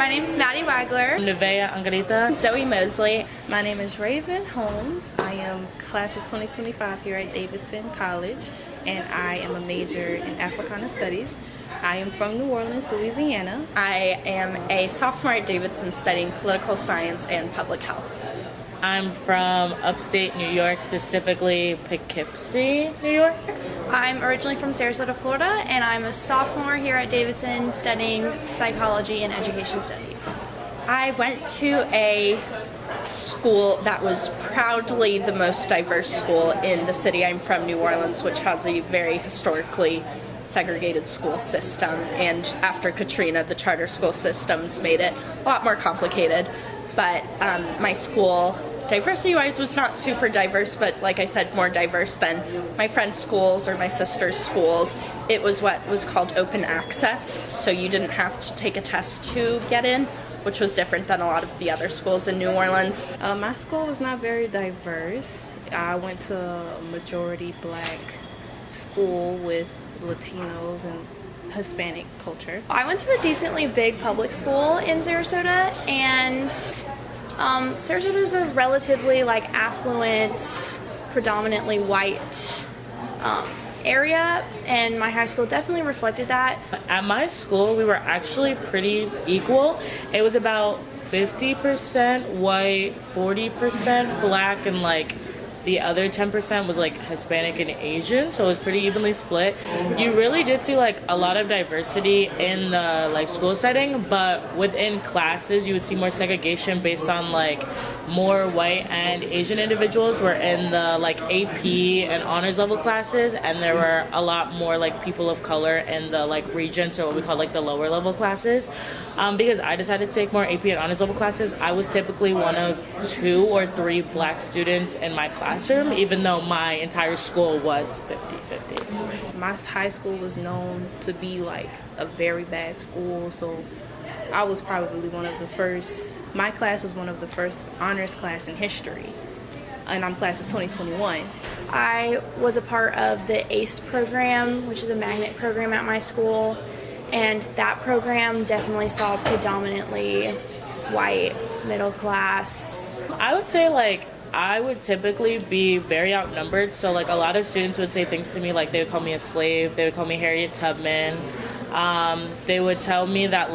My name is Maddie Wagler. Nevaeh Angarita. Zoe Mosley. My name is Raven Holmes. I am class of 2025 here at Davidson College, and I am a major in Africana Studies. I am from New Orleans, Louisiana. I am a sophomore at Davidson studying political science and public health. I'm from upstate New York, specifically Poughkeepsie, New York. I'm originally from Sarasota, Florida, and I'm a sophomore here at Davidson studying psychology and education studies. I went to a school that was proudly the most diverse school in the city. I'm from New Orleans, which has a very historically segregated school system, and after Katrina, the charter school systems made it a lot more complicated. But my school, diversity-wise, was not super diverse, but like I said, more diverse than my friends' schools or my sister's schools. It was what was called open access, so you didn't have to take a test to get in, which was different than a lot of the other schools in New Orleans. My school was not very diverse. I went to a majority black school with Latinos and Hispanic culture. I went to a decently big public school in Sarasota, and Sarasota is a relatively affluent, predominantly white area, and my high school definitely reflected that. At my school, we were actually pretty equal. It was about 50% white, 40% black, and the other 10% was Hispanic and Asian, so it was pretty evenly split. You really did see a lot of diversity in the school setting, but within classes you would see more segregation based on more white and Asian individuals were in the AP and honors level classes, and there were a lot more people of color in the regents, or what we call the lower level classes. Because I decided to take more AP and honors level classes, I was typically one of 2 or 3 black students in my classroom, even though my entire school was 50-50. My high school was known to be a very bad school, so I was probably one of the first. My class was one of the first honors class in history, and I'm class of 2021. I was a part of the ACE program, which is a magnet program at my school, and that program definitely saw predominantly white, middle class. I would say I would typically be very outnumbered, so a lot of students would say things to me they would call me a slave, they would call me Harriet Tubman, they would tell me that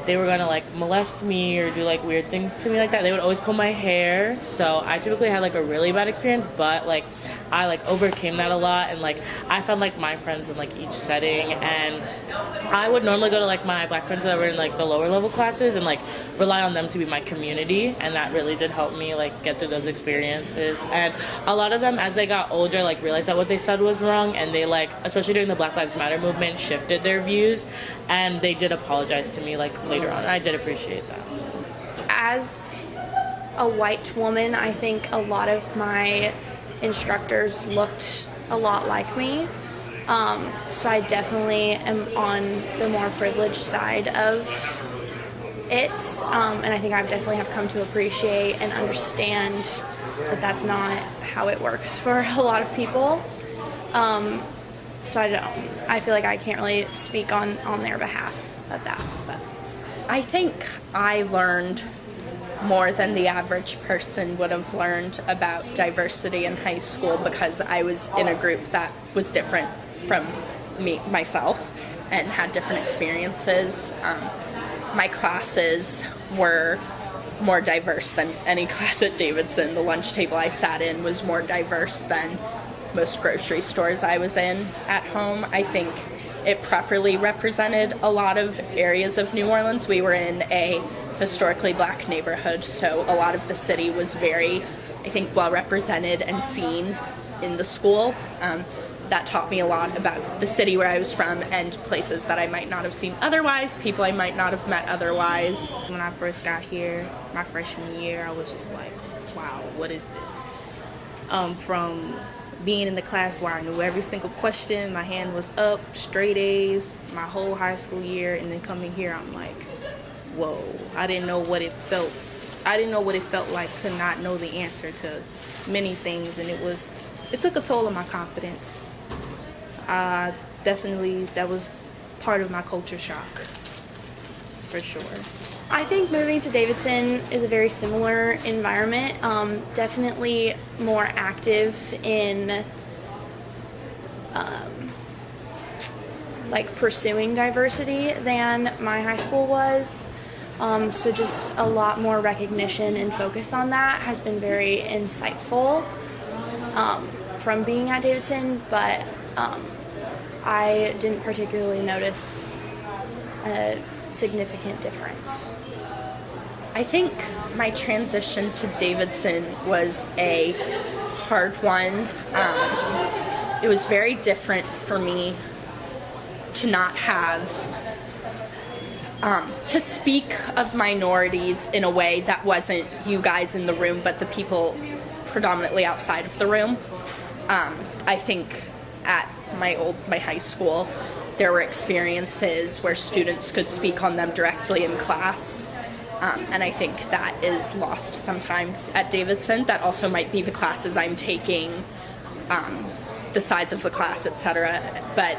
they were gonna molest me or do weird things to me like that. They would always pull my hair, so I typically had a really bad experience, but I overcame that a lot, and I found my friends in each setting, and I would normally go to my black friends that were in the lower level classes and rely on them to be my community, and that really did help me get through those experiences. And a lot of them, as they got older, realized that what they said was wrong, and they especially during the Black Lives Matter movement, shifted their views, and they did apologize to me later on. I did appreciate that. So. As a white woman, I think a lot of my instructors looked a lot like me, so I definitely am on the more privileged side of it, and I think I definitely have come to appreciate and understand that that's not how it works for a lot of people, so I feel I can't really speak on their behalf of that. But I think I learned more than the average person would have learned about diversity in high school because I was in a group that was different from myself and had different experiences. My classes were more diverse than any class at Davidson. The lunch table I sat in was more diverse than most grocery stores I was in at home. I think it properly represented a lot of areas of New Orleans. We were in a historically black neighborhood, so a lot of the city was very, I think, well represented and seen in the school. That taught me a lot about the city where I was from and places that I might not have seen otherwise, people I might not have met otherwise. When I first got here, my freshman year, I was just wow, what is this? From being in the class where I knew every single question, my hand was up, straight A's, my whole high school year, and then coming here, I'm whoa, I didn't know what it felt. I didn't know what it felt like to not know the answer to many things, and it took a toll on my confidence. Definitely, that was part of my culture shock, for sure. I think moving to Davidson is a very similar environment. Definitely more active in like pursuing diversity than my high school was. So just a lot more recognition and focus on that has been very insightful from being at Davidson, but I didn't particularly notice a significant difference. I think my transition to Davidson was a hard one. It was very different for me to not have to speak of minorities in a way that wasn't you guys in the room, but the people predominantly outside of the room. I think at my high school, there were experiences where students could speak on them directly in class, and I think that is lost sometimes at Davidson. That also might be the classes I'm taking, the size of the class, etc. But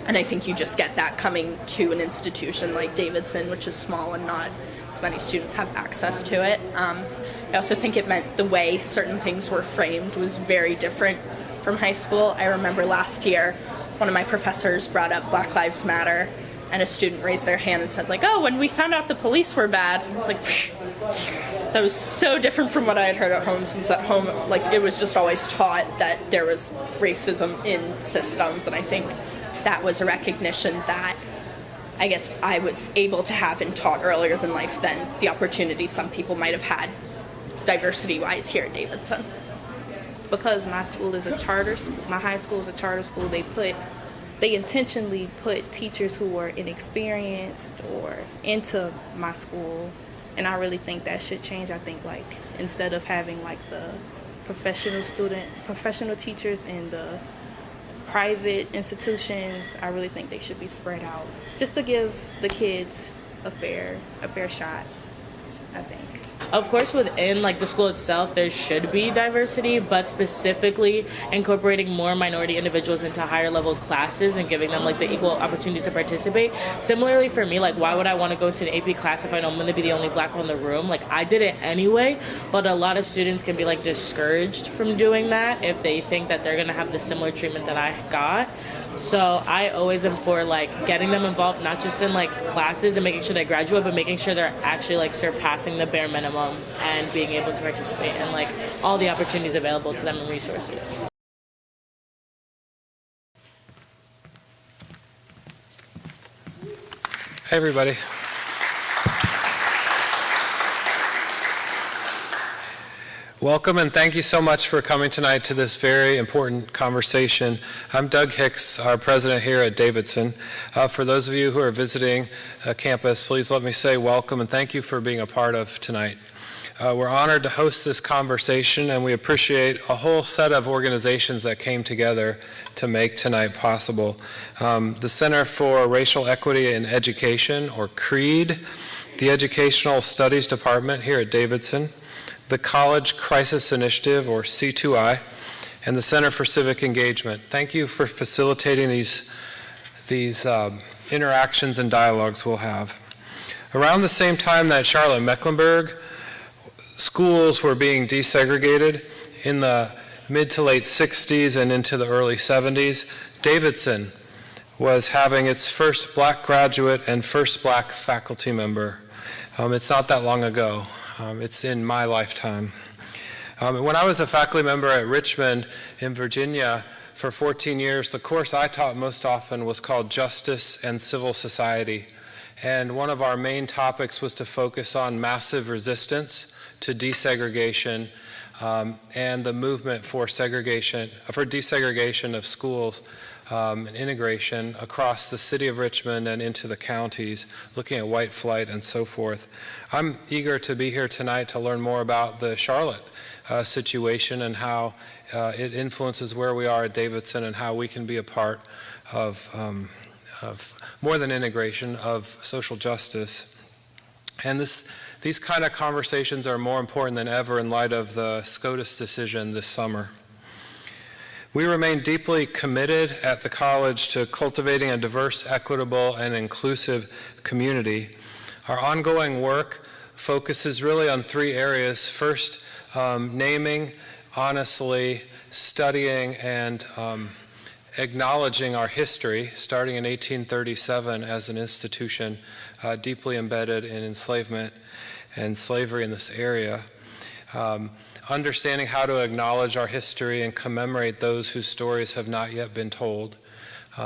and I think you just get that coming to an institution like Davidson, which is small and not as many students have access to it. I also think it meant the way certain things were framed was very different from high school. I remember last year, one of my professors brought up Black Lives Matter, and a student raised their hand and said, like, oh, when we found out the police were bad, I was like, psh. That was so different from what I had heard at home, since at home, like, it was just always taught that there was racism in systems, and I think that was a recognition that I guess I was able to have and taught earlier in life than the opportunities some people might have had diversity-wise here at Davidson. Because my school is a charter, my high school is a charter school, they intentionally put teachers who were inexperienced or into my school, and I really think that should change. I think, like, instead of having like the professional teachers in the private institutions, I really think they should be spread out, just to give the kids a fair shot, I think. Of course, within like the school itself, there should be diversity, but specifically incorporating more minority individuals into higher level classes and giving them like the equal opportunities to participate. Similarly for me, like, why would I want to go to an AP class if I know I'm going to be the only black one in the room? Like, I did it anyway, but a lot of students can be like discouraged from doing that if they think that they're going to have the similar treatment that I got. So I always am for like getting them involved, not just in like classes and making sure they graduate, but making sure they're actually like surpassing the bare minimum and being able to participate in like all the opportunities available to them and resources. Hey everybody. Welcome and thank you so much for coming tonight to this very important conversation. I'm Doug Hicks, our president here at Davidson. For those of you who are visiting campus, please let me say welcome and thank you for being a part of tonight. We're honored to host this conversation, and we appreciate a whole set of organizations that came together to make tonight possible. The Center for Racial Equity in Education, or CREED, the Educational Studies Department here at Davidson, the College Crisis Initiative, or C2I, and the Center for Civic Engagement. Thank you for facilitating these interactions and dialogues we'll have. Around the same time that Charlotte-Mecklenburg schools were being desegregated in the mid to late 60s and into the early 70s, Davidson was having its first black graduate and first black faculty member. It's not that long ago. It's in my lifetime. When I was a faculty member at Richmond in Virginia for 14 years, the course I taught most often was called Justice and Civil Society. And one of our main topics was to focus on massive resistance to desegregation and the movement for desegregation of schools and integration across the city of Richmond and into the counties, looking at white flight and so forth. I'm eager to be here tonight to learn more about the Charlotte situation and how it influences where we are at Davidson and how we can be a part of more than integration, of social justice. And these kind of conversations are more important than ever in light of the SCOTUS decision this summer. We remain deeply committed at the college to cultivating a diverse, equitable, and inclusive community. Our ongoing work focuses really on three areas. First, naming, honestly, studying, and acknowledging our history, starting in 1837 as an institution deeply embedded in enslavement and slavery in this area. Understanding how to acknowledge our history and commemorate those whose stories have not yet been told.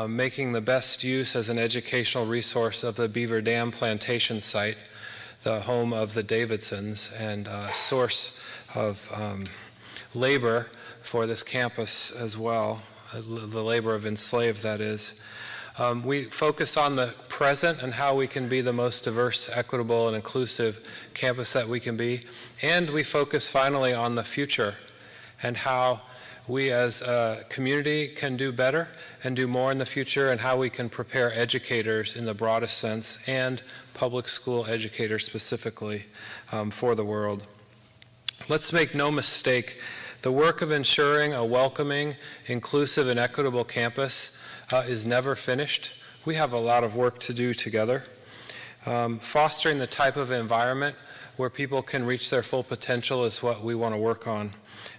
Making the best use as an educational resource of the Beaver Dam Plantation site, the home of the Davidsons and a source of labor for this campus as well, as the labor of enslaved, that is. We focus on the present and how we can be the most diverse, equitable, and inclusive campus that we can be. And we focus finally on the future and how we as a community can do better and do more in the future, and how we can prepare educators in the broadest sense and public school educators specifically for the world. Let's make no mistake, the work of ensuring a welcoming, inclusive, and equitable campus is never finished. We have a lot of work to do together. Fostering the type of environment where people can reach their full potential is what we want to work on.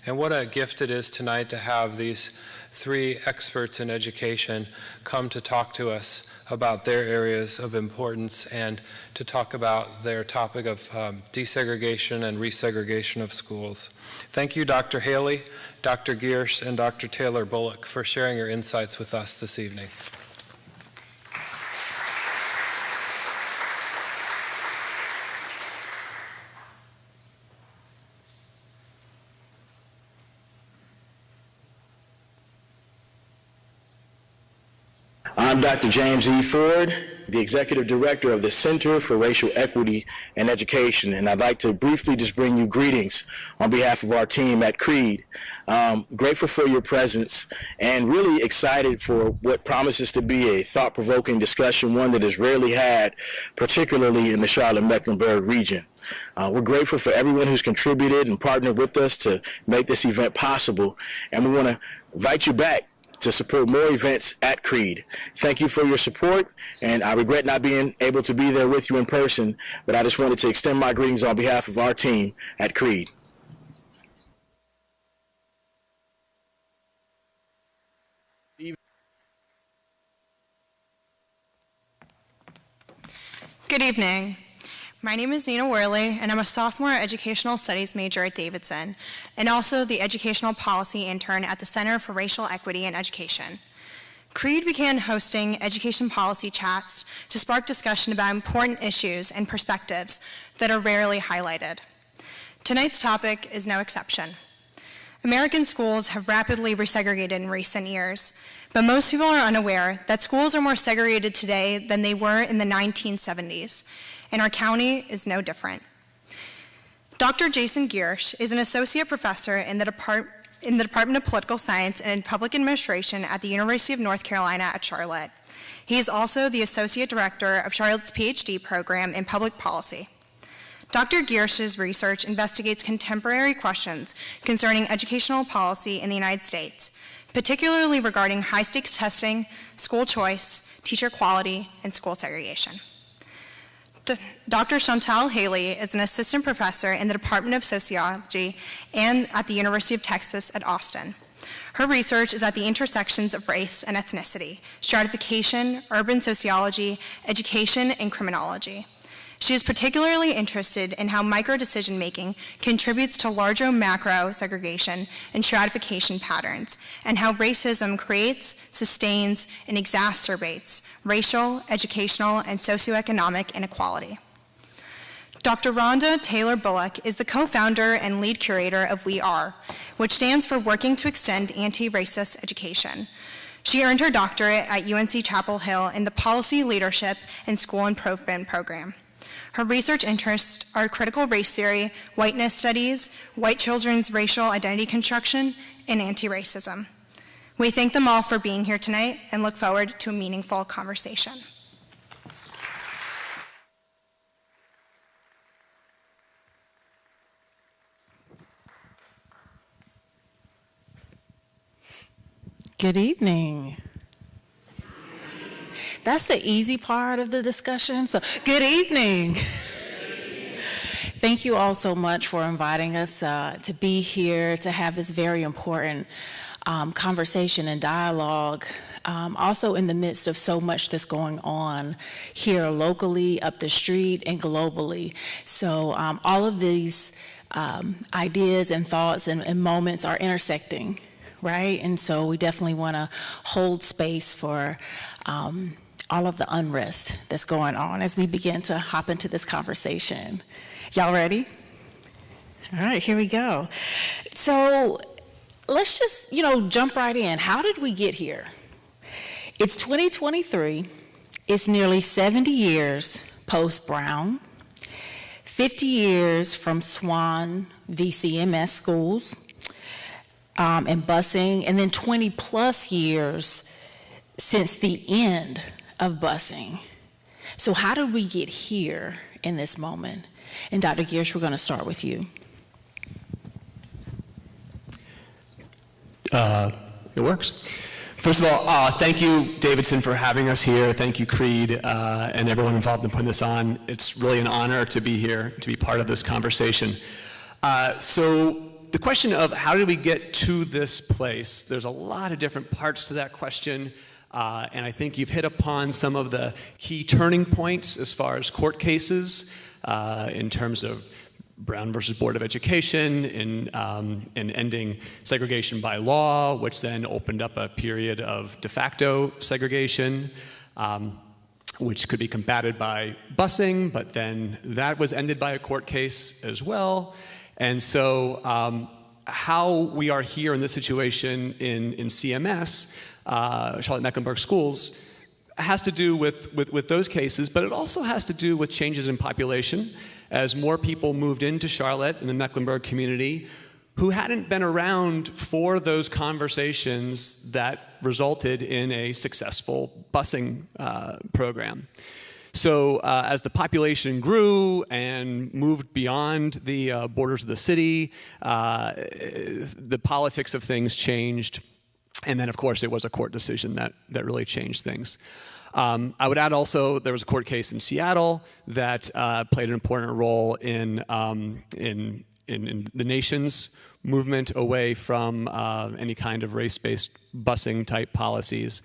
And what a gift it is tonight to have these three experts in education come to talk to us about their areas of importance and to talk about their topic of desegregation and resegregation of schools. Thank you, Dr. Haley, Dr. Giersch, and Dr. Taylor Bullock for sharing your insights with us this evening. I'm Dr. James E. Ford, the Executive Director of the Center for Racial Equity and Education, and I'd like to briefly just bring you greetings on behalf of our team at Creed. Grateful for your presence and really excited for what promises to be a thought-provoking discussion, one that is rarely had, particularly in the Charlotte-Mecklenburg region. We're grateful for everyone who's contributed and partnered with us to make this event possible, and we want to invite you back to support more events at Creed. Thank you for your support, and I regret not being able to be there with you in person, but I just wanted to extend my greetings on behalf of our team at Creed. Good evening. My name is Nina Worley, and I'm a sophomore educational studies major at Davidson, and also the educational policy intern at the Center for Racial Equity and Education. Creed began hosting education policy chats to spark discussion about important issues and perspectives that are rarely highlighted. Tonight's topic is no exception. American schools have rapidly resegregated in recent years, but most people are unaware that schools are more segregated today than they were in the 1970s. And our county is no different. Dr. Jason Giersch is an associate professor in the Department of Political Science and Public Administration at the University of North Carolina at Charlotte. He is also the associate director of Charlotte's PhD program in public policy. Dr. Giersch's research investigates contemporary questions concerning educational policy in the United States, particularly regarding high-stakes testing, school choice, teacher quality, and school segregation. Dr. Chantal Haley is an assistant professor in the Department of Sociology and at the University of Texas at Austin. Her research is at the intersections of race and ethnicity, stratification, urban sociology, education, and criminology. She is particularly interested in how micro-decision-making contributes to larger macro segregation and stratification patterns, and how racism creates, sustains, and exacerbates racial, educational, and socioeconomic inequality. Dr. Rhonda Taylor Bullock is the co-founder and lead curator of We Are, which stands for Working to Extend Anti-Racist Education. She earned her doctorate at UNC Chapel Hill in the Policy, Leadership, and School Improvement program. Her research interests are critical race theory, whiteness studies, white children's racial identity construction, and anti-racism. We thank them all for being here tonight and look forward to a meaningful conversation. Good evening. That's the easy part of the discussion. So, good evening. Thank you all so much for inviting us to be here to have this very important conversation and dialogue. Also in the midst of so much that's going on here locally, up the street, and globally. So all of these ideas and thoughts and moments are intersecting, right? And so we definitely want to hold space for all of the unrest that's going on as we begin to hop into this conversation. Y'all ready? All right, here we go. So let's just, jump right in. How did we get here? It's 2023. It's nearly 70 years post-Brown, 50 years from Swan v. CMS schools and busing, and then 20 plus years since the end of busing. So how did we get here in this moment? And Dr. Giersch, we're going to start with you. It works. First of all, thank you, Davidson, for having us here. Thank you, Creed, and everyone involved in putting this on. It's really an honor to be here, to be part of this conversation. So the question of how did we get to this place, there's a lot of different parts to that question, and I think you've hit upon some of the key turning points as far as court cases in terms of Brown versus Board of Education in ending segregation by law, which then opened up a period of de facto segregation, which could be combated by busing, but then that was ended by a court case as well. And so how we are here in this situation in CMS, Charlotte-Mecklenburg Schools, has to do with those cases, but it also has to do with changes in population as more people moved into Charlotte and the Mecklenburg community who hadn't been around for those conversations that resulted in a successful busing program. So as the population grew and moved beyond the borders of the city, the politics of things changed. And then, of course, it was a court decision that really changed things. I would add also there was a court case in Seattle that played an important role in the nation's movement away from any kind of race-based busing type policies.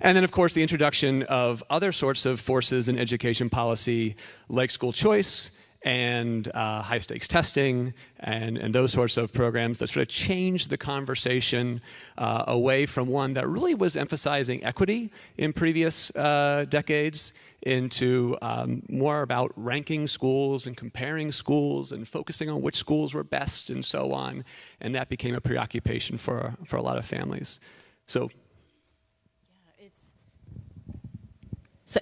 And then, of course, the introduction of other sorts of forces in education policy like school choice and high-stakes testing and those sorts of programs that sort of changed the conversation away from one that really was emphasizing equity in previous decades into more about ranking schools and comparing schools and focusing on which schools were best and so on. And that became a preoccupation for a lot of families. So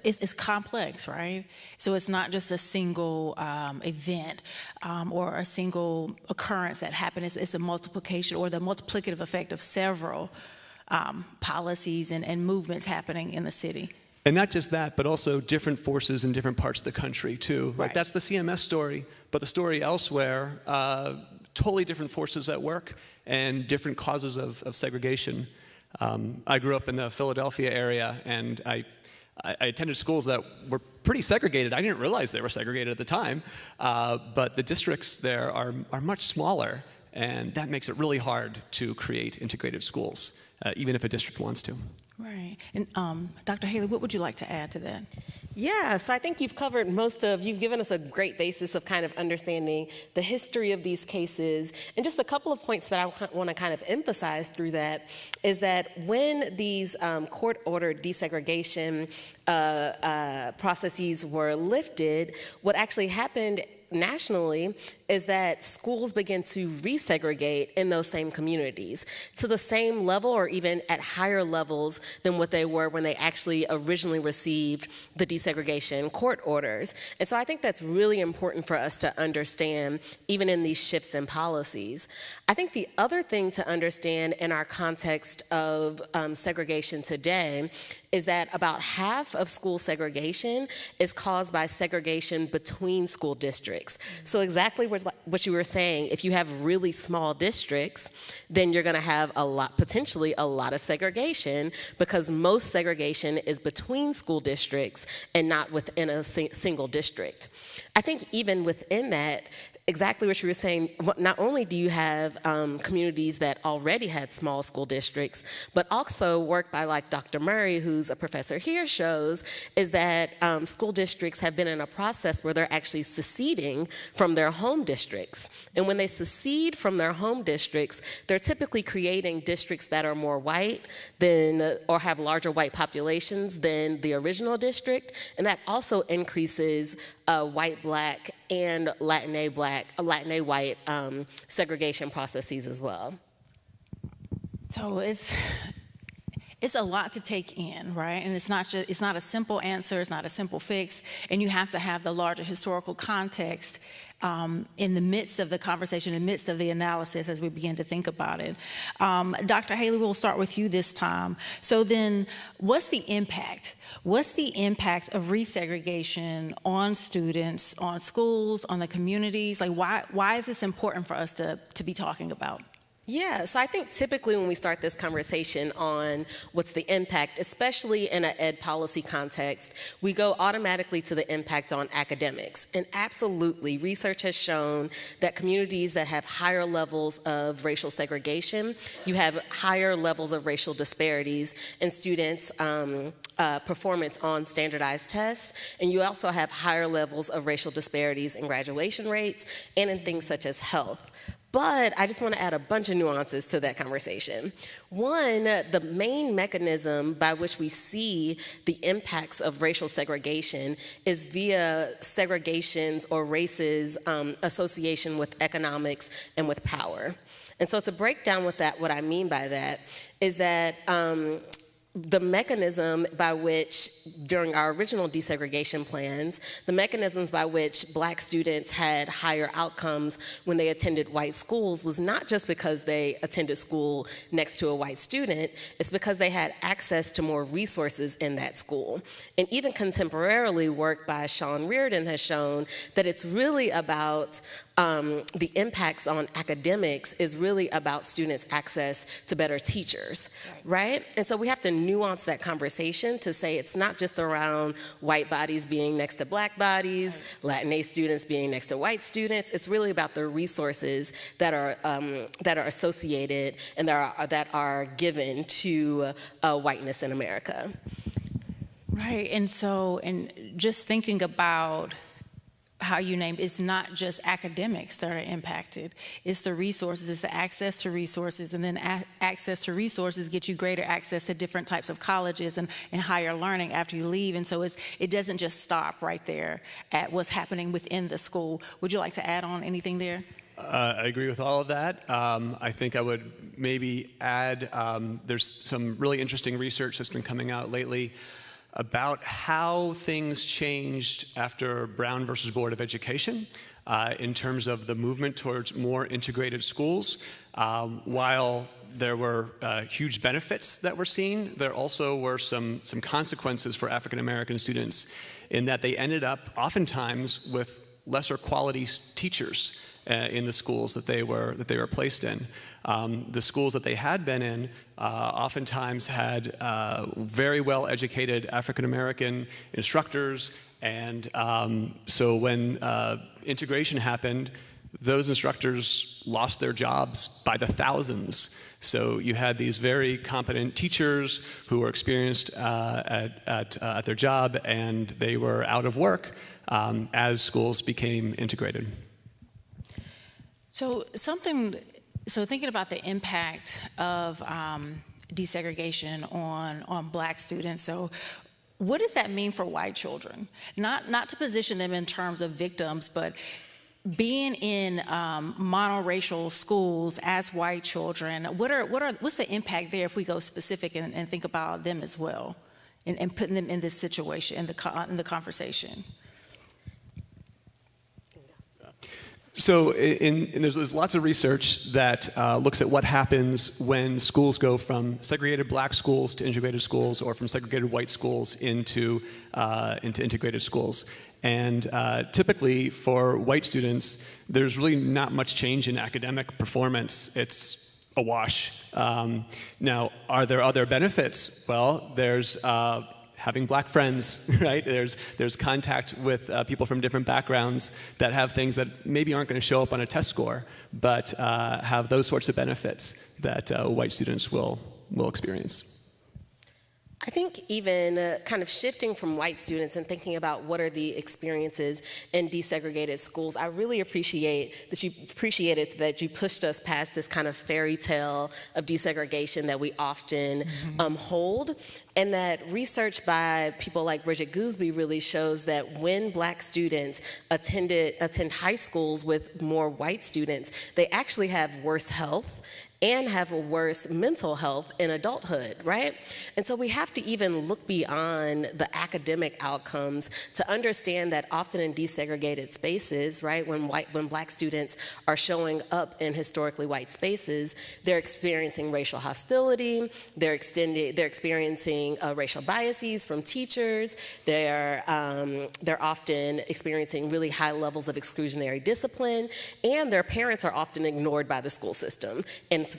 it's complex, right? So it's not just a single event or a single occurrence that happened. It's a multiplication or the multiplicative effect of several policies and movements happening in the city. And not just that, but also different forces in different parts of the country, too. Right. Like that's the CMS story, but the story elsewhere, totally different forces at work and different causes of segregation. I grew up in the Philadelphia area, and I attended schools that were pretty segregated. I didn't realize they were segregated at the time, but the districts there are much smaller, and that makes it really hard to create integrated schools, even if a district wants to. Right. And Dr. Haley, what would you like to add to that? Yeah, so I think you've covered you've given us a great basis of kind of understanding the history of these cases. And just a couple of points that I want to kind of emphasize through that is that when these court-ordered desegregation processes were lifted, what actually happened nationally is that schools begin to resegregate in those same communities to the same level or even at higher levels than what they were when they actually originally received the desegregation court orders. And so I think that's really important for us to understand even in these shifts in policies. I think the other thing to understand in our context of segregation today is that about half of school segregation is caused by segregation between school districts. So exactly what what you were saying, if you have really small districts, then you're going to have potentially a lot of segregation, because most segregation is between school districts and not within a single district. I think even within that, exactly what you were saying, not only do you have communities that already had small school districts, but also work by like Dr. Murray, who's a professor here, shows is that school districts have been in a process where they're actually seceding from their home districts. And when they secede from their home districts, they're typically creating districts that are more white than, or have larger white populations than the original district. And that also increases white, black, and Latina white segregation processes as well. So it's a lot to take in, right? And it's not a simple answer, it's not a simple fix, and you have to have the larger historical context in the midst of the conversation, in the midst of the analysis as we begin to think about it. Dr. Haley, we'll start with you this time. So then, what's the impact? What's the impact of resegregation on students, on schools, on the communities? Like, why is this important for us to be talking about? Yeah, so I think typically when we start this conversation on what's the impact, especially in an ed policy context, we go automatically to the impact on academics. And absolutely, research has shown that communities that have higher levels of racial segregation, you have higher levels of racial disparities in students' performance on standardized tests, and you also have higher levels of racial disparities in graduation rates and in things such as health. But I just want to add a bunch of nuances to that conversation. One, the main mechanism by which we see the impacts of racial segregation is via segregations or races' association with economics and with power. And so to break down what I mean by that is that the mechanism by which, during our original desegregation plans, the mechanisms by which black students had higher outcomes when they attended white schools was not just because they attended school next to a white student, it's because they had access to more resources in that school. And even contemporarily, work by Sean Reardon has shown that it's really about the impacts on academics is really about students' access to better teachers, right? And so we have to nuance that conversation to say it's not just around white bodies being next to black bodies, Latinx students being next to white students. It's really about the resources that are associated and that are given to whiteness in America. Right, and so, and just thinking about how you named, it's not just academics that are impacted, it's the resources, it's the access to resources, and then access to resources get you greater access to different types of colleges and higher learning after you leave. And so it doesn't just stop right there at what's happening within the school. Would you like to add on anything there? I agree with all of that. I think I would maybe add, there's some really interesting research that's been coming out lately about how things changed after Brown versus Board of Education in terms of the movement towards more integrated schools. While there were huge benefits that were seen, there also were some consequences for African American students in that they ended up oftentimes with lesser quality teachers in the schools that they were placed in. The schools that they had been in oftentimes had very well-educated African-American instructors, and so when integration happened, those instructors lost their jobs by the thousands. So you had these very competent teachers who were experienced at their job, and they were out of work as schools became integrated. So thinking about the impact of desegregation on black students, so what does that mean for white children? Not to position them in terms of victims, but being in monoracial schools as white children, what's the impact there if we go specific and think about them as well, and putting them in this situation, in the conversation? So there's lots of research that looks at what happens when schools go from segregated black schools to integrated schools, or from segregated white schools into integrated schools. And typically for white students, there's really not much change in academic performance. It's a wash. Now, are there other benefits? Well, there's having black friends, right? There's contact with people from different backgrounds that have things that maybe aren't going to show up on a test score, but have those sorts of benefits that white students will experience. I think even kind of shifting from white students and thinking about what are the experiences in desegregated schools, I really appreciated that you pushed us past this kind of fairy tale of desegregation that we often hold, and that research by people like Bridget Gooseby really shows that when black students attend high schools with more white students, they actually have worse health and have a worse mental health in adulthood, right? And so we have to even look beyond the academic outcomes to understand that often in desegregated spaces, right, when black students are showing up in historically white spaces, they're experiencing racial hostility, they're experiencing racial biases from teachers, they're often experiencing really high levels of exclusionary discipline, and their parents are often ignored by the school system and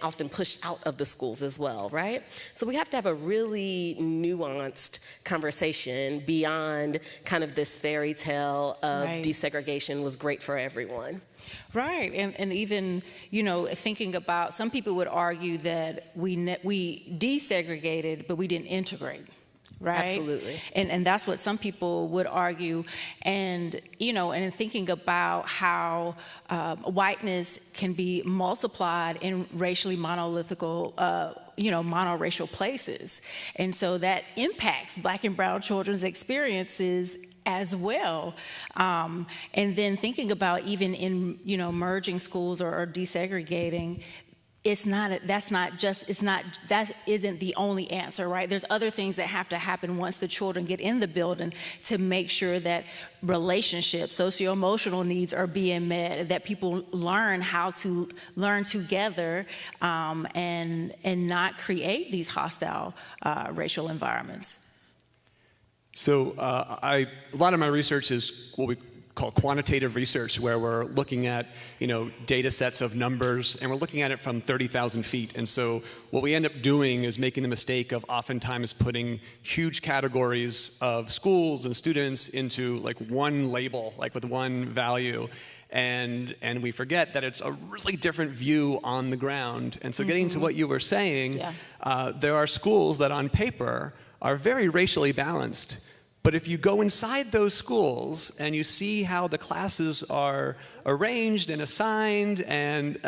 often pushed out of the schools as well, right? So we have to have a really nuanced conversation beyond kind of this fairy tale of desegregation was great for everyone. Right, and even, you know, thinking about, some people would argue that we desegregated, but we didn't integrate. Right? Absolutely. And that's what some people would argue. And, you know, and in thinking about how whiteness can be multiplied in racially monolithical, monoracial places. And so that impacts black and brown children's experiences as well. And then thinking about even in, merging schools or desegregating, that isn't the only answer, right? There's other things that have to happen once the children get in the building to make sure that relationships, socio-emotional needs are being met, that people learn how to learn together and not create these hostile racial environments. So a lot of my research is what we call quantitative research, where we're looking at data sets of numbers, and we're looking at it from 30,000 feet. And so what we end up doing is making the mistake of oftentimes putting huge categories of schools and students into like one label, like with one value. And we forget that it's a really different view on the ground. And so getting to what you were saying, there are schools that on paper are very racially balanced. But if you go inside those schools and you see how the classes are arranged and assigned, and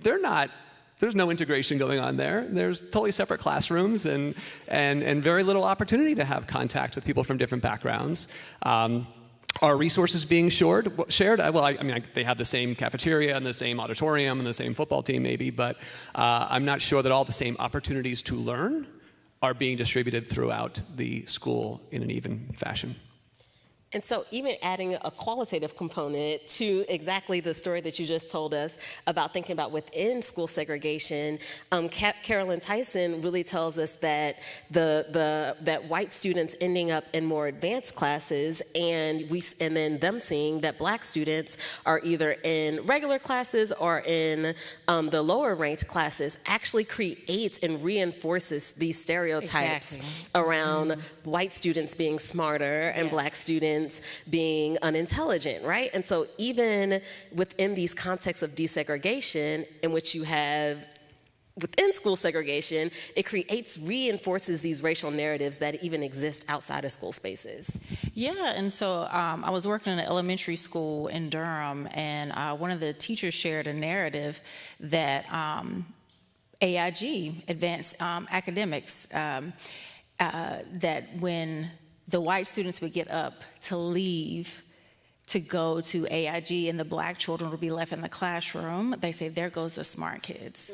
there's no integration going on there. There's totally separate classrooms and very little opportunity to have contact with people from different backgrounds. Are resources being shared? Well, they have the same cafeteria and the same auditorium and the same football team maybe, but I'm not sure that all the same opportunities to learn are being distributed throughout the school in an even fashion. And so even adding a qualitative component to exactly the story that you just told us about thinking about within school segregation, Carolyn Tyson really tells us that that white students ending up in more advanced classes and then them seeing that black students are either in regular classes or in the lower ranked classes actually creates and reinforces these stereotypes around white students being smarter and black students being unintelligent, right? And so even within these contexts of desegregation, in which you have within school segregation, it reinforces these racial narratives that even exist outside of school spaces. Yeah, and so I was working in an elementary school in Durham, and one of the teachers shared a narrative that AIG, Advanced Academics, that when the white students would get up to leave to go to AIG and the black children would be left in the classroom, they say, there goes the smart kids.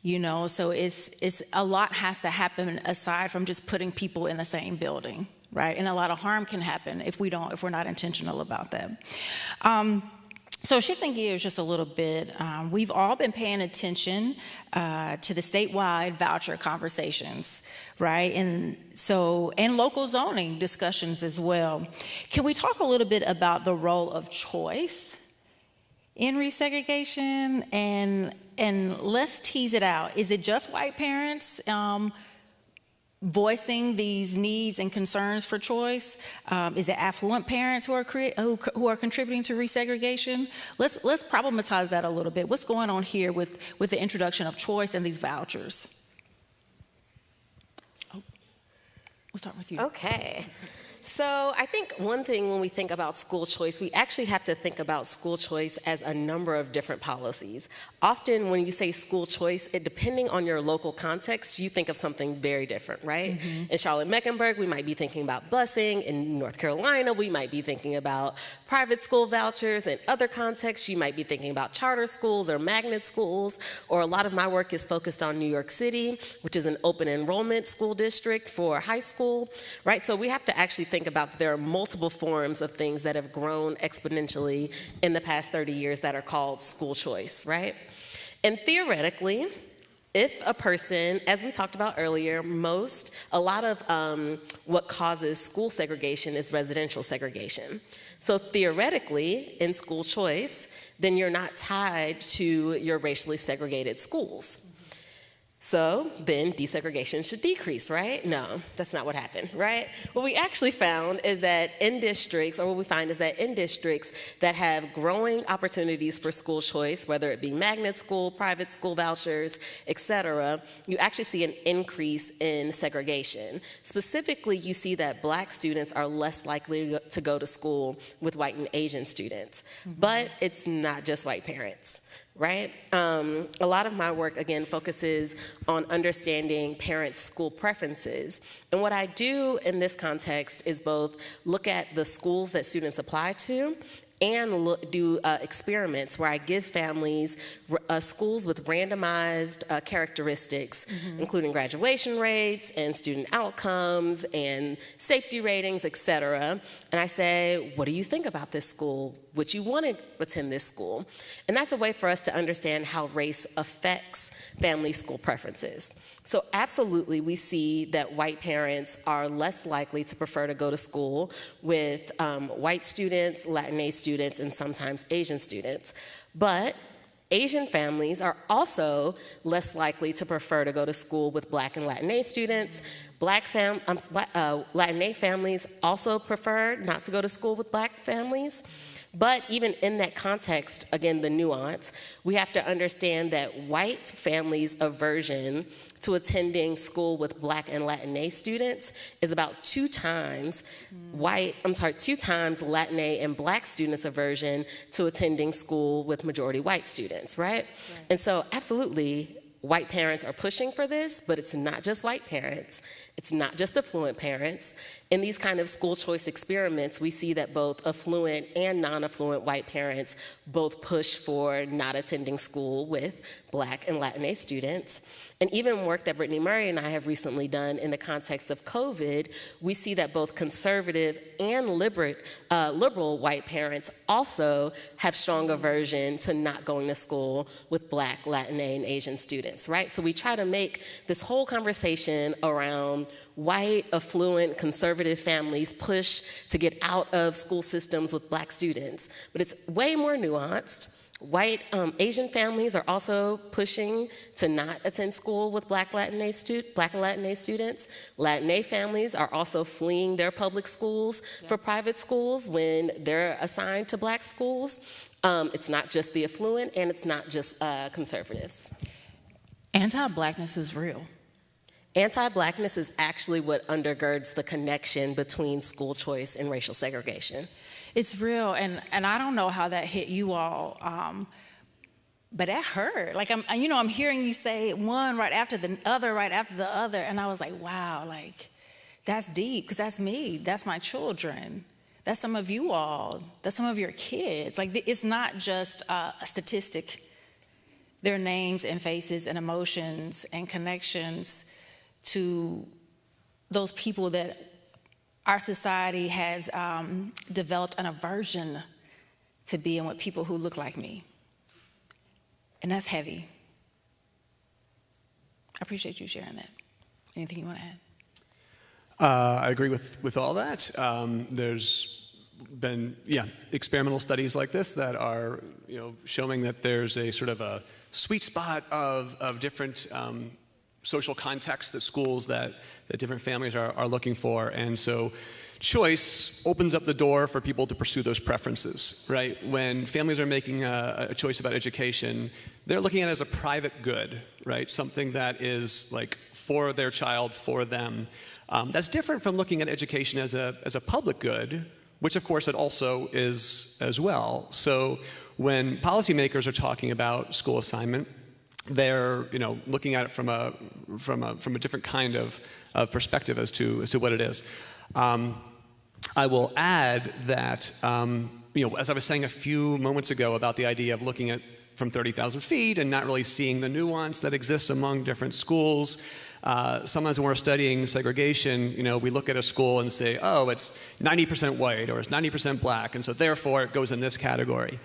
So it's a lot has to happen aside from just putting people in the same building. right? And a lot of harm can happen if we're not intentional about that. So shifting gears just a little bit, we've all been paying attention to the statewide voucher conversations, right? And local zoning discussions as well. Can we talk a little bit about the role of choice in resegregation? And let's tease it out. Is it just white parents voicing these needs and concerns for choice? Is it affluent parents who are contributing to resegregation? Let's problematize that a little bit. What's going on here with the introduction of choice and these vouchers? Oh, we'll start with you. Okay. So I think one thing when we think about school choice, we actually have to think about school choice as a number of different policies. Often when you say school choice, depending on your local context, you think of something very different, right? In Charlotte-Mecklenburg, we might be thinking about busing. In North Carolina, we might be thinking about private school vouchers. In other contexts, you might be thinking about charter schools or magnet schools, or a lot of my work is focused on New York City, which is an open enrollment school district for high school, right? So we have to actually think about that there are multiple forms of things that have grown exponentially in the past 30 years that are called school choice, right? And theoretically, if a person, as we talked about earlier, a lot of what causes school segregation is residential segregation. So theoretically, in school choice, then you're not tied to your racially segregated schools. So then desegregation should decrease, right? No, that's not what happened, right? What we actually found is that in districts that have growing opportunities for school choice, whether it be magnet school, private school vouchers, et cetera, you actually see an increase in segregation. Specifically, you see that Black students are less likely to go to school with white and Asian students. But it's not just white parents, right? A lot of my work, again, focuses on understanding parents' school preferences. And what I do in this context is both look at the schools that students apply to and do experiments where I give families schools with randomized characteristics, including graduation rates and student outcomes and safety ratings, et cetera. And I say, what do you think about this school? Would you want to attend this school? And that's a way for us to understand how race affects family school preferences. So absolutely, we see that white parents are less likely to prefer to go to school with white students, Latinx students, and sometimes Asian students. But Asian families are also less likely to prefer to go to school with Black and Latinx students. Latinx families also prefer not to go to school with Black families. But even in that context, again, the nuance, we have to understand that white families' aversion to attending school with Black and Latinx students is about 2 times Latinx and Black students' aversion to attending school with majority white students, right? And so absolutely, white parents are pushing for this, but it's not just white parents. It's not just affluent parents. In these kind of school choice experiments, we see that both affluent and non-affluent white parents both push for not attending school with Black and Latinx students. And even work that Brittany Murray and I have recently done in the context of COVID, we see that both conservative and liberal white parents also have strong aversion to not going to school with Black, Latinx, and Asian students, right? So we try to make this whole conversation around white, affluent, conservative families push to get out of school systems with Black students. But it's way more nuanced. White Asian families are also pushing to not attend school with Black and Latinx students. Latinx families are also fleeing their public schools for private schools when they're assigned to Black schools. It's not just the affluent, and it's not just conservatives. Anti-Blackness is real. Anti-Blackness is actually what undergirds the connection between school choice and racial segregation. It's real, and I don't know how that hit you all, but that hurt. Like I'm hearing you say one right after the other, and I was like, wow, like that's deep, because that's me, that's my children, that's some of you all, that's some of your kids. Like it's not just a statistic. There are names and faces and emotions and connections to those people that our society has developed an aversion to being with people who look like me. And that's heavy. I appreciate you sharing that. Anything you want to add? I agree with all that. There's been, experimental studies like this that are, showing that there's a sort of a sweet spot of different social contexts that schools that different families are looking for. And so choice opens up the door for people to pursue those preferences, right? When families are making a choice about education, they're looking at it as a private good, right? Something that is like for their child, for them. That's different from looking at education as a public good, which of course it also is as well. So when policymakers are talking about school assignment, they're looking at it from a different kind of perspective as to what it is. I will add that as I was saying a few moments ago about the idea of looking at from 30,000 feet and not really seeing the nuance that exists among different schools. Sometimes when we're studying segregation, we look at a school and say, oh, it's 90% white or it's 90% black, and so therefore it goes in this category.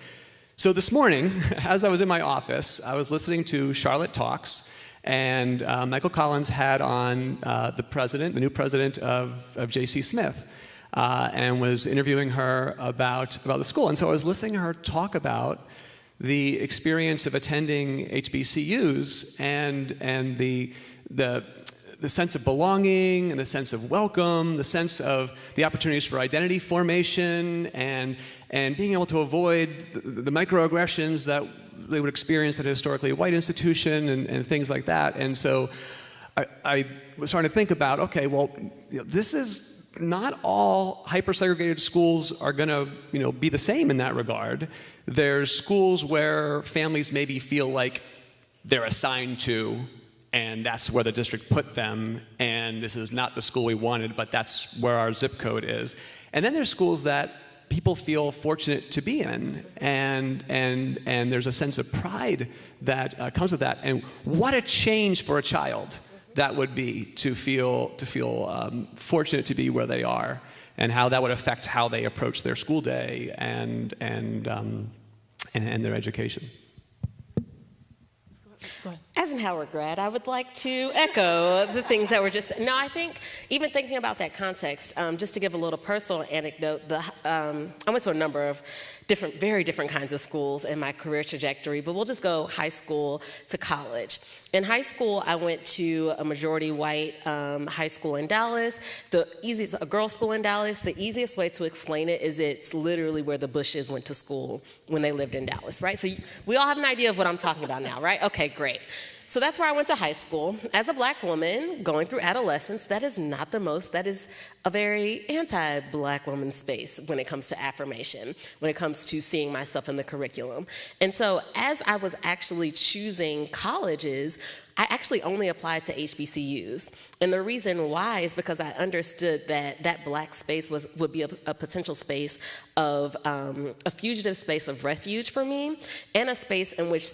So this morning, as I was in my office, I was listening to Charlotte Talks, and Michael Collins had on the new president of J.C. Smith, and was interviewing her about the school. And so I was listening to her talk about the experience of attending HBCUs and the sense of belonging and the sense of welcome, the sense of the opportunities for identity formation and being able to avoid the microaggressions that they would experience at a historically white institution and things like that. And so I was starting to think about, okay, well, this is not all hyper-segregated schools are going to be the same in that regard. There's schools where families maybe feel like they're assigned to, and that's where the district put them, and this is not the school we wanted, but that's where our zip code is. And then there's schools that people feel fortunate to be in, and there's a sense of pride that comes with that. And what a change for a child that would be to feel fortunate to be where they are, and how that would affect how they approach their school day and their education. As an Howard grad, I would like to echo the things that were just. No, I think even thinking about that context, just to give a little personal anecdote, I went to a number of very different kinds of schools in my career trajectory, but we'll just go high school to college. In high school, I went to a majority white high school in Dallas, a girls' school in Dallas. The easiest way to explain it is it's literally where the Bushes went to school when they lived in Dallas, right? So we all have an idea of what I'm talking about now, right? Okay, great. So that's where I went to high school. As a black woman going through adolescence, that is a very anti-black woman space when it comes to affirmation, when it comes to seeing myself in the curriculum. And so as I was actually choosing colleges, I actually only applied to HBCUs. And the reason why is because I understood that black space would be a potential space of a fugitive space of refuge for me, and a space in which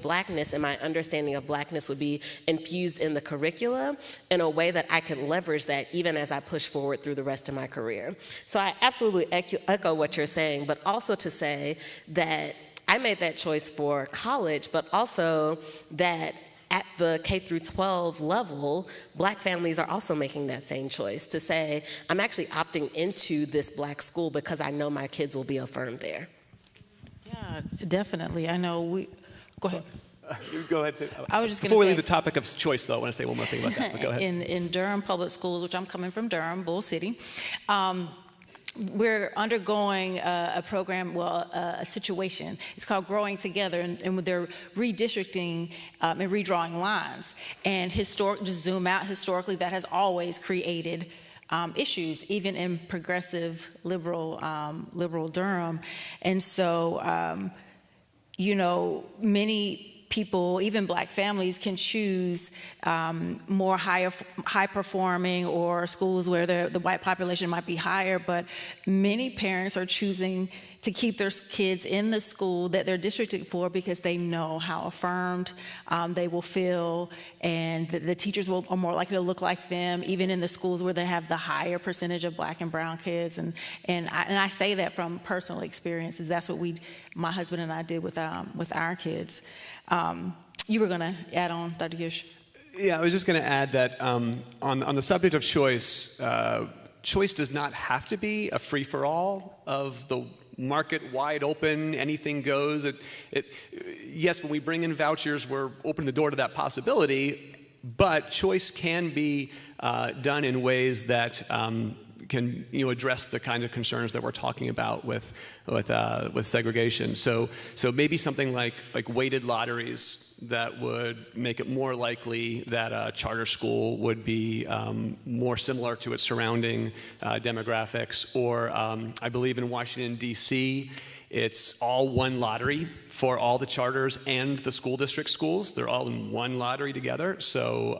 blackness and my understanding of blackness would be infused in the curricula in a way that I could leverage that even as I push forward through the rest of my career. So I absolutely echo what you're saying, but also to say that I made that choice for college, but also that at the K through 12 level, black families are also making that same choice to say, I'm actually opting into this black school because I know my kids will be affirmed there. Yeah, definitely. I know go ahead. Go ahead. I was just going to say, before we leave the topic of choice, though, I want to say one more thing about that. But go ahead. In Durham public schools, which I'm coming from Durham, Bull City, we're undergoing a program, a situation. It's called Growing Together, and they're redistricting and redrawing lines. And just zoom out, historically, that has always created issues, even in progressive liberal Durham. And so, many people, even black families, can choose more high performing or schools where the white population might be higher, but many parents are choosing to keep their kids in the school that they're districted for, because they know how affirmed they will feel, and the teachers are more likely to look like them, even in the schools where they have the higher percentage of Black and brown kids. And I say that from personal experiences. That's what my husband and I did with our kids. You were going to add on, Dr. Gish? Yeah, I was just going to add that on the subject of choice, choice does not have to be a free-for-all of the market wide open, anything goes. Yes, when we bring in vouchers, we're opening the door to that possibility, but choice can be done in ways that can address the kind of concerns that we're talking about with segregation. So maybe something like weighted lotteries that would make it more likely that a charter school would be more similar to its surrounding demographics. Or I believe in Washington, D.C., it's all one lottery for all the charters and the school district schools. They're all in one lottery together. So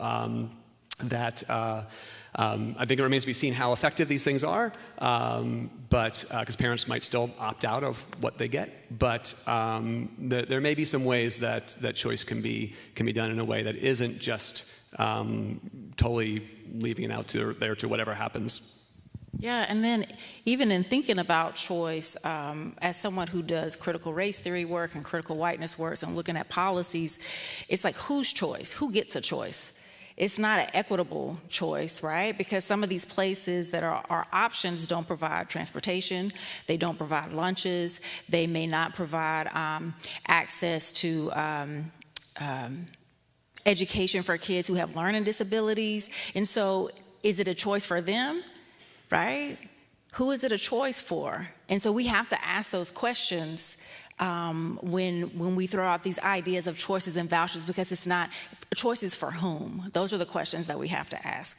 I think it remains to be seen how effective these things are, but because parents might still opt out of what they get. But there may be some ways that choice can be done in a way that isn't just totally leaving it out there to whatever happens. Yeah, and then even in thinking about choice, as someone who does critical race theory work and critical whiteness work and looking at policies, it's like, whose choice? Who gets a choice? It's not an equitable choice, right? Because some of these places that are options don't provide transportation, they don't provide lunches, they may not provide access to education for kids who have learning disabilities. And so is it a choice for them, right? Who is it a choice for? And so we have to ask those questions when we throw out these ideas of choices and vouchers, because it's not choices for whom. Those are the questions that we have to ask.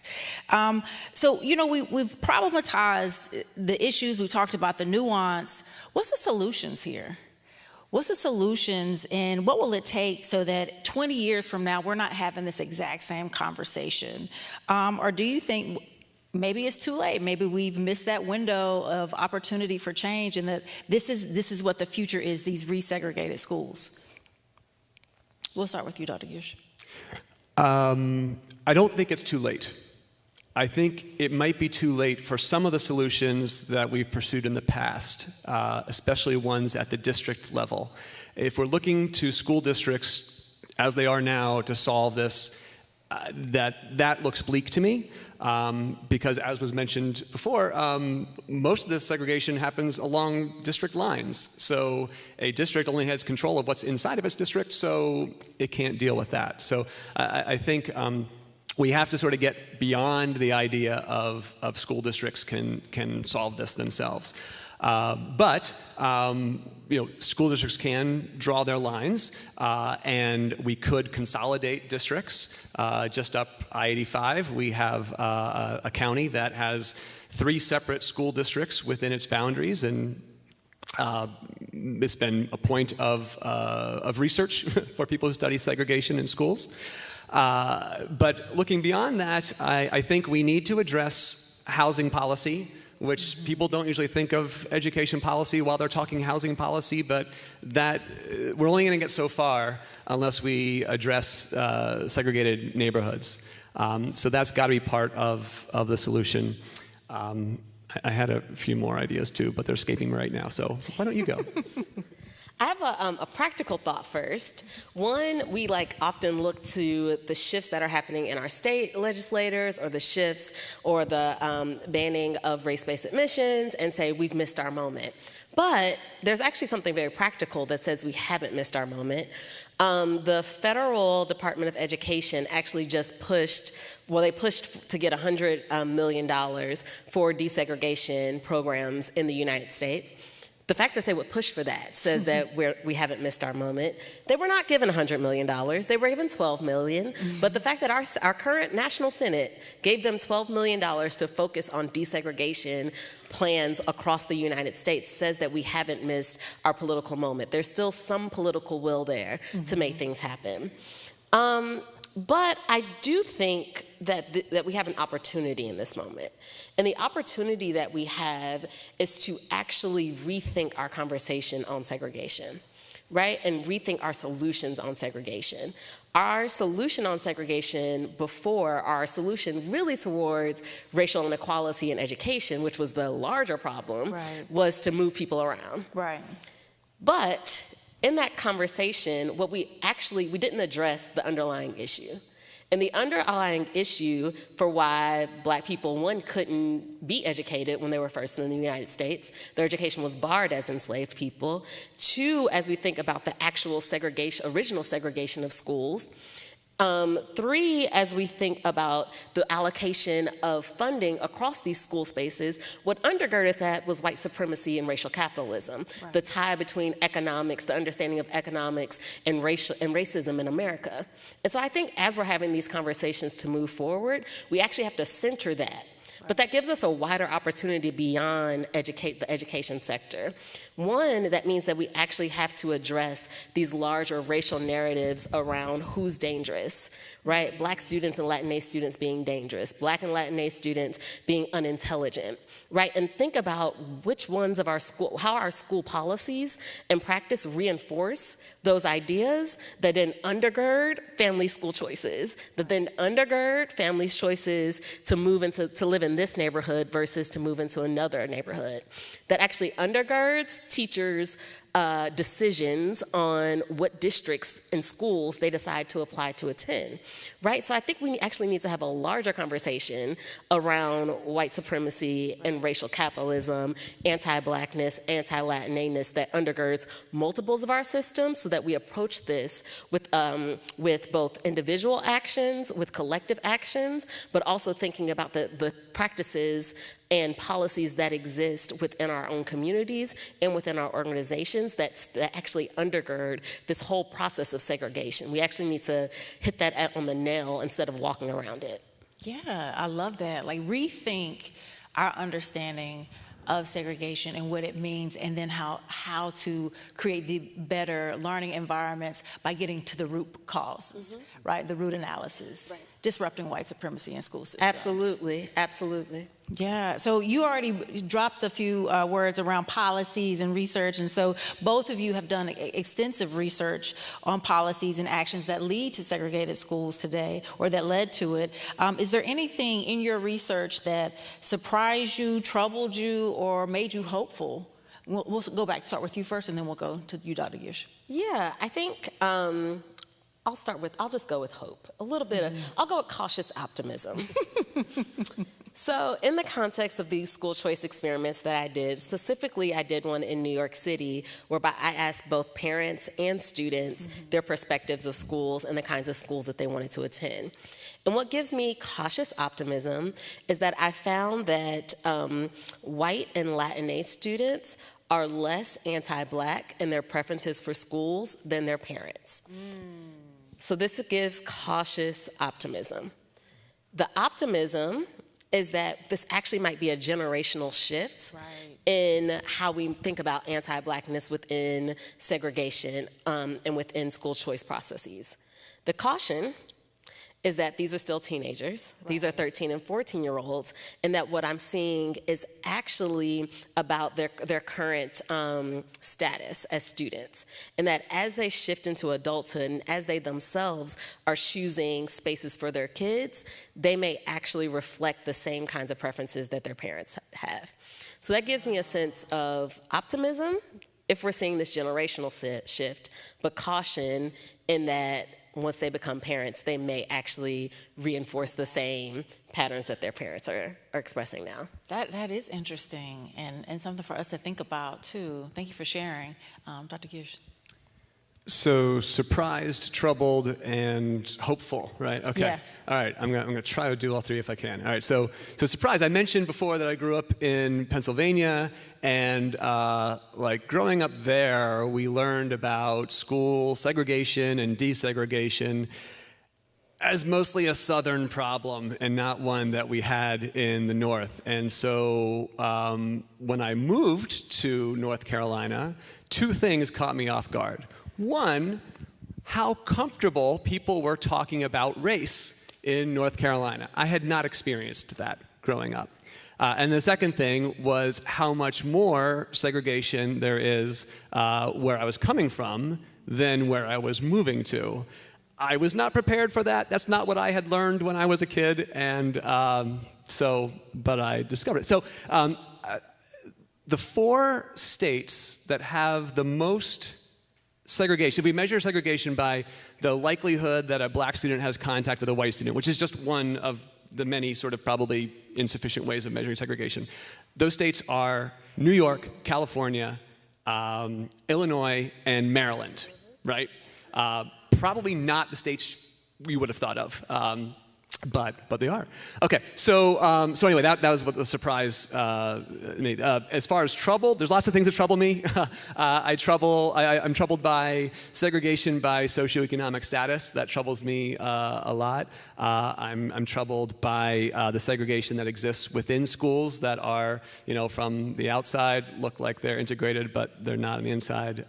So we've problematized the issues. We talked about the nuance. What's the solutions here? What's the solutions, and what will it take so that 20 years from now we're not having this exact same conversation? Or do you think maybe it's too late? Maybe we've missed that window of opportunity for change, and that this is what the future is, these resegregated schools. We'll start with you, Dr. Gish. I don't think it's too late. I think it might be too late for some of the solutions that we've pursued in the past, especially ones at the district level. If we're looking to school districts as they are now to solve this, that looks bleak to me. Because as was mentioned before, most of this segregation happens along district lines. So a district only has control of what's inside of its district, so it can't deal with that. So I think we have to sort of get beyond the idea of school districts can solve this themselves. But school districts can draw their lines, and we could consolidate districts. Just up I-85, we have a county that has 3 separate school districts within its boundaries, and it's been a point of research for people who study segregation in schools. But looking beyond that, I think we need to address housing policy, which people don't usually think of education policy while they're talking housing policy, but that we're only going to get so far unless we address segregated neighborhoods. So that's got to be part of the solution. I had a few more ideas too, but they're escaping me right now, so why don't you go? I have a practical thought first. One, we often look to the shifts that are happening in our state legislators, or the shifts or the banning of race-based admissions, and say we've missed our moment. But there's actually something very practical that says we haven't missed our moment. The Federal Department of Education actually just pushed to get $100 million for desegregation programs in the United States. The fact that they would push for that says that we haven't missed our moment. They were not given $100 million. They were given $12 million. But the fact that our current National Senate gave them $12 million to focus on desegregation plans across the United States says that we haven't missed our political moment. There's still some political will there to make things happen. But I do think that we have an opportunity in this moment. And the opportunity that we have is to actually rethink our conversation on segregation, right? And rethink our solutions on segregation. Our solution on segregation before, our solution really towards racial inequality in education, which was the larger problem, was to move people around. Right. But in that conversation, we didn't address the underlying issue. And the underlying issue for why Black people, one, couldn't be educated when they were first in the United States, their education was barred as enslaved people. Two, as we think about the actual segregation, original segregation of schools. Three, as we think about the allocation of funding across these school spaces, what undergirded that was white supremacy and racial capitalism, the tie between economics, the understanding of economics and racism in America. And so I think as we're having these conversations to move forward, we actually have to center that. But that gives us a wider opportunity beyond the education sector. One, that means that we actually have to address these larger racial narratives around who's dangerous, right? Black students and Latinx students being dangerous, Black and Latinx students being unintelligent, right? And think about which ones of how our school policies and practice reinforce those ideas that then undergird family school choices, that then undergird families' choices to live in this neighborhood versus to move into another neighborhood, that actually undergirds teachers' decisions on what districts and schools they decide to apply to attend, right? So I think we actually need to have a larger conversation around white supremacy and racial capitalism, anti-Blackness, anti-Latinx that undergirds multiples of our systems so that we approach this with both individual actions, with collective actions, but also thinking about the practices and policies that exist within our own communities and within our organizations that actually undergird this whole process of segregation. We actually need to hit that on the nail instead of walking around it. Yeah, I love that. Like, rethink our understanding of segregation and what it means, and then how to create the better learning environments by getting to the root causes, right? The root analysis, disrupting white supremacy in school systems. Absolutely, absolutely. Yeah, so you already dropped a few words around policies and research, and so both of you have done extensive research on policies and actions that lead to segregated schools today, or that led to it. Is there anything in your research that surprised you, troubled you, or made you hopeful? We'll go back, start with you first, and then we'll go to you, Dr. Gish. Yeah, I think I'll just go with hope. A little bit I'll go with cautious optimism. So in the context of these school choice experiments that I did, specifically I did one in New York City whereby I asked both parents and students their perspectives of schools and the kinds of schools that they wanted to attend. And what gives me cautious optimism is that I found that white and Latinx students are less anti-Black in their preferences for schools than their parents. So this gives cautious optimism. The optimism is that this actually might be a generational shift in how we think about anti-Blackness within segregation and within school choice processes. The caution is that these are still teenagers. These are 13 and 14-year-olds, and that what I'm seeing is actually about their current status as students, and that as they shift into adulthood and as they themselves are choosing spaces for their kids, they may actually reflect the same kinds of preferences that their parents have. So that gives me a sense of optimism if we're seeing this generational shift, but caution in that once they become parents, they may actually reinforce the same patterns that their parents are expressing now. That is interesting and something for us to think about, too. Thank you for sharing. Dr. Gish. So surprised, troubled, and hopeful, right? Okay. Yeah. All right. I'm gonna try to do all three if I can. All right. So surprised. I mentioned before that I grew up in Pennsylvania, and like growing up there, we learned about school segregation and desegregation as mostly a Southern problem and not one that we had in the North. And so when I moved to North Carolina, two things caught me off guard. One, how comfortable people were talking about race in North Carolina. I had not experienced that growing up. And the second thing was how much more segregation there is where I was coming from than where I was moving to. I was not prepared for that. That's not what I had learned when I was a kid, and but I discovered it. So the 4 states that have the most segregation, if we measure segregation by the likelihood that a black student has contact with a white student, which is just one of the many sort of probably insufficient ways of measuring segregation, those states are New York, California, Illinois, and Maryland, right? Probably not the states we would have thought of, but they are. Okay, so anyway, that was what the surprise made. As far as trouble, there's lots of things that trouble me. I'm troubled by segregation by socioeconomic status. That troubles me a lot. I'm troubled by the segregation that exists within schools that are, from the outside look like they're integrated, but they're not on the inside.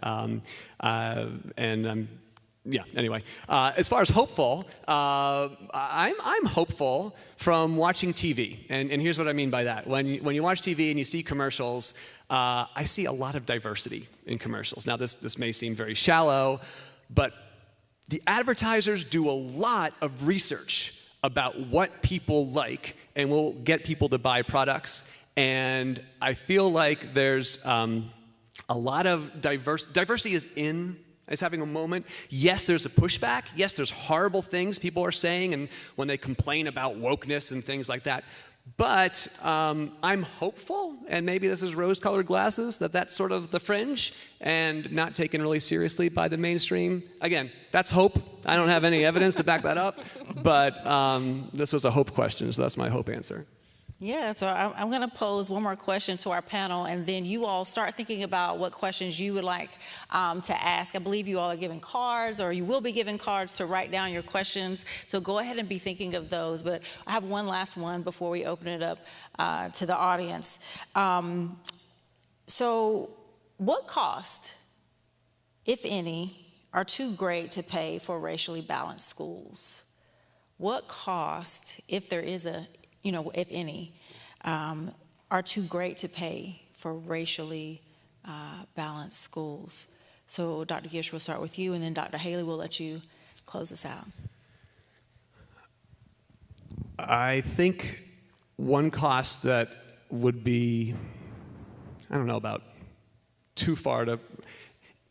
Anyway, as far as hopeful, I'm hopeful from watching TV, and here's what I mean by that. When you watch TV and you see commercials, I see a lot of diversity in commercials. Now, this may seem very shallow, but the advertisers do a lot of research about what people like and will get people to buy products, and I feel like there's a lot of diversity is having a moment. Yes, there's a pushback. Yes, there's horrible things people are saying and when they complain about wokeness and things like that. But I'm hopeful, and maybe this is rose-colored glasses, that's sort of the fringe and not taken really seriously by the mainstream. Again, that's hope. I don't have any evidence to back that up, but this was a hope question, so that's my hope answer. Yeah, so I'm going to pose one more question to our panel, and then you all start thinking about what questions you would like to ask. I believe you all are given cards, or you will be given cards to write down your questions, so go ahead and be thinking of those. But I have one last one before we open it up to the audience. So what cost, if any, are too great to pay for racially balanced schools? What cost, if there is if any, are too great to pay for racially balanced schools? So Dr. Gish, we'll start with you, and then Dr. Haley, will let you close us out. I think one cost that would be, I don't know about too far to,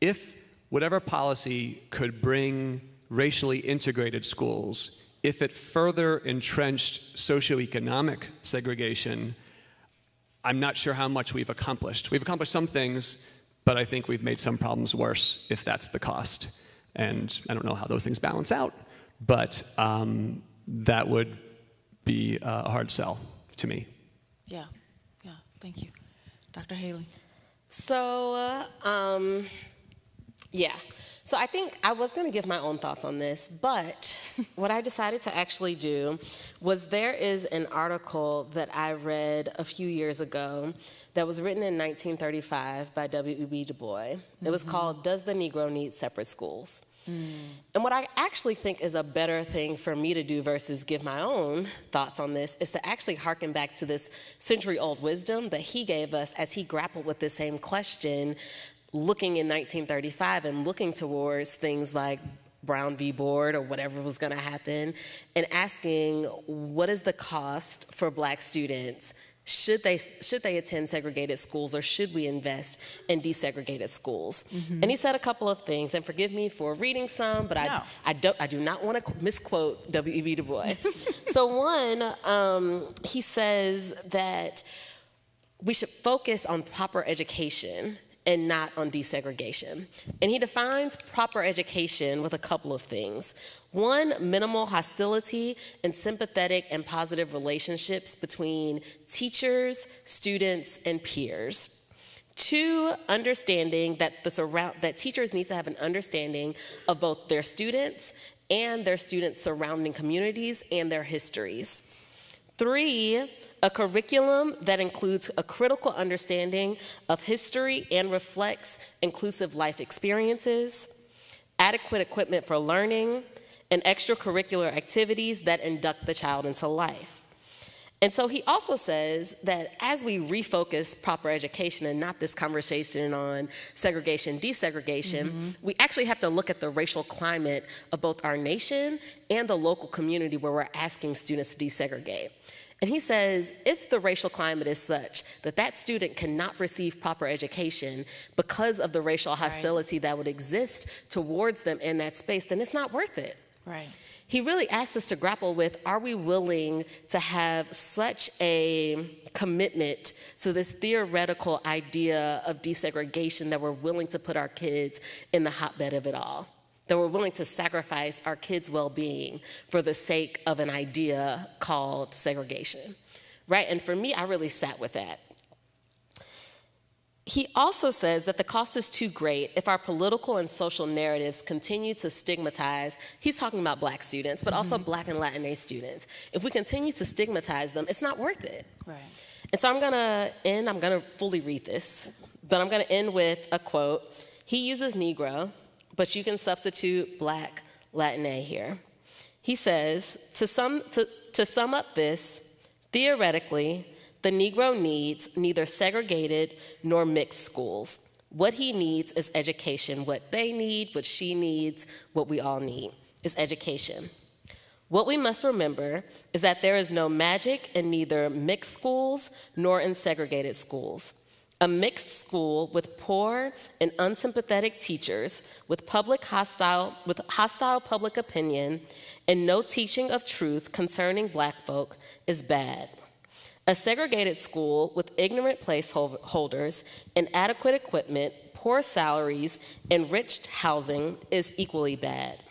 if whatever policy could bring racially integrated schools, if it further entrenched socioeconomic segregation, I'm not sure how much we've accomplished. We've accomplished some things, but I think we've made some problems worse if that's the cost. And I don't know how those things balance out, but that would be a hard sell to me. Yeah, thank you. Dr. Haley. So, So I think I was going to give my own thoughts on this, but what I decided to actually do was there is an article that I read a few years ago that was written in 1935 by W. Du Bois. It was called, "Does the Negro Need Separate Schools?" And what I actually think is a better thing for me to do versus give my own thoughts on this is to actually hearken back to this century-old wisdom that he gave us as he grappled with the same question, looking in 1935 and looking towards things like Brown v. Board or whatever was going to happen, and asking, what is the cost for black students? Should they attend segregated schools, or should we invest in desegregated schools? And he said a couple of things, and forgive me for reading some, but I do not want to misquote W.E.B. Du Bois. So one, he says that we should focus on proper education and not on desegregation. And he defines proper education with a couple of things. One, minimal hostility and sympathetic and positive relationships between teachers, students, and peers. Two, understanding that that teachers need to have an understanding of both their students and their students' surrounding communities and their histories. Three, a curriculum that includes a critical understanding of history and reflects inclusive life experiences. adequate equipment for learning, and extracurricular activities that induct the child into life. And so he also says that as we refocus proper education and not this conversation on segregation, desegregation, we actually have to look at the racial climate of both our nation and the local community where we're asking students to desegregate. And he says, if the racial climate is such that that student cannot receive proper education because of the racial hostility that would exist towards them in that space, then it's not worth it. Right. He really asked us to grapple with, are we willing to have such a commitment to this theoretical idea of desegregation that we're willing to put our kids in the hotbed of it all? That we're willing to sacrifice our kids' well-being for the sake of an idea called segregation, right? And for me, I really sat with that. He also says that the cost is too great if our political and social narratives continue to stigmatize, he's talking about Black students, but also Black and Latinx students. If we continue to stigmatize them, it's not worth it. Right. And so I'm gonna fully read this, but I'm gonna end with a quote. He uses Negro, but you can substitute Black, Latina here. He says, to sum up this, theoretically, the Negro needs neither segregated nor mixed schools. What he needs is education. What they need, what she needs, what we all need is education. What we must remember is that there is no magic in neither mixed schools nor in segregated schools. A mixed school with poor and unsympathetic teachers, with hostile public opinion, and no teaching of truth concerning Black folk is bad. A segregated school with ignorant placeholders, inadequate equipment, poor salaries, enriched housing is equally bad.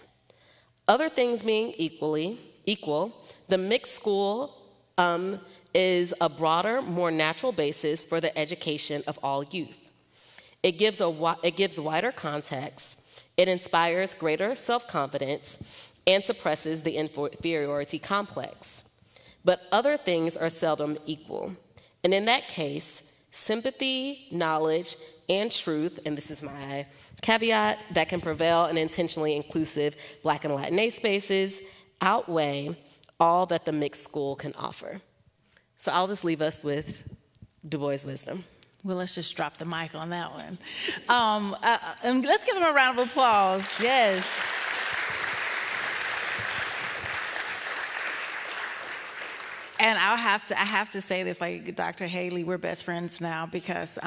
Other things being equal, the mixed school is a broader, more natural basis for the education of all youth. It gives wider context, it inspires greater self-confidence, and suppresses the inferiority complex. But other things are seldom equal. And in that case, sympathy, knowledge, and truth, and this is my caveat, that can prevail in intentionally inclusive Black and Latinx spaces, outweigh all that the mixed school can offer. So I'll just leave us with Du Bois' wisdom. Well, let's just drop the mic on that one. Let's give him a round of applause. Yes. And I have to say this, like Dr. Haley, we're best friends now because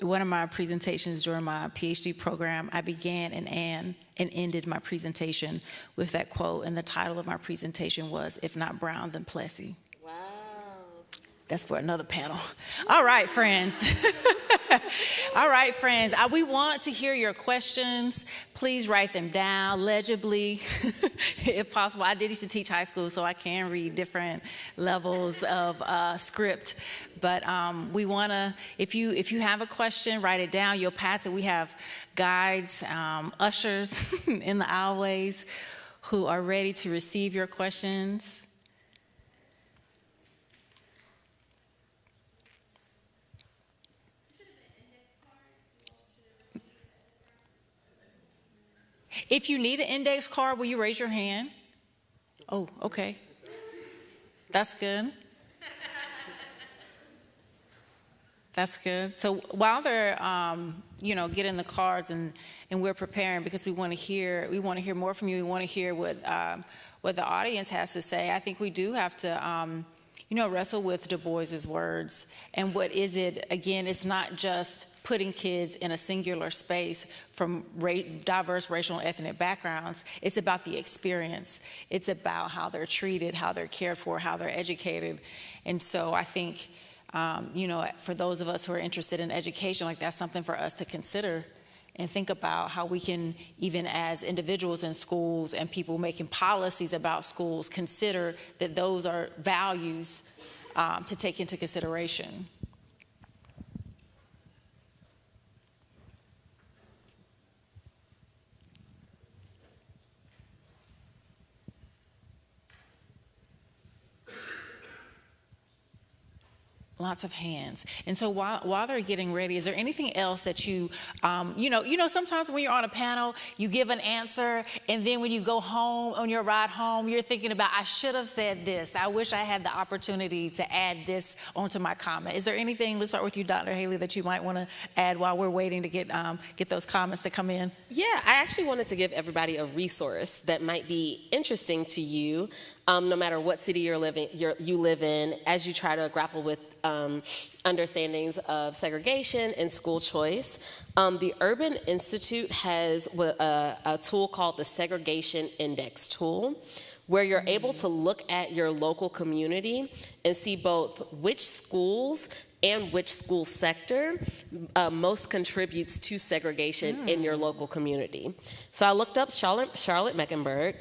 one of my presentations during my PhD program, I began and ended my presentation with that quote, and the title of my presentation was, "If not brown, then Plessy." Wow. That's for another panel. All right, friends. All right, friends. We want to hear your questions. Please write them down legibly, if possible. I used to teach high school, so I can read different levels of script. But we want to, if you have a question, write it down. You'll pass it. We have guides, ushers in the aisleways who are ready to receive your questions. If you need an index card, will you raise your hand? Oh, okay. That's good. That's good. So while they're, getting the cards and we're preparing because we want to hear more from you. We want to hear what the audience has to say. I think we do have to, wrestle with Du Bois's words. And what is it? Again, it's not just putting kids in a singular space from diverse racial and ethnic backgrounds. It's about the experience. It's about how they're treated, how they're cared for, how they're educated. And so I think, for those of us who are interested in education, like that's something for us to consider and think about how we can, even as individuals in schools and people making policies about schools, consider that those are values to take into consideration. Lots of hands. And so while they're getting ready, is there anything else that you sometimes when you're on a panel, you give an answer, and then when you go home, on your ride home, you're thinking about, I should have said this. I wish I had the opportunity to add this onto my comment. Is there anything, let's start with you, Dr. Haley, that you might want to add while we're waiting to get those comments to come in? Yeah, I actually wanted to give everybody a resource that might be interesting to you, no matter what city you live in, as you try to grapple with understandings of segregation and school choice. The Urban Institute has a tool called the Segregation Index tool, where you're able to look at your local community and see both which schools and which school sector most contributes to segregation in your local community. So I looked up Charlotte-Mecklenburg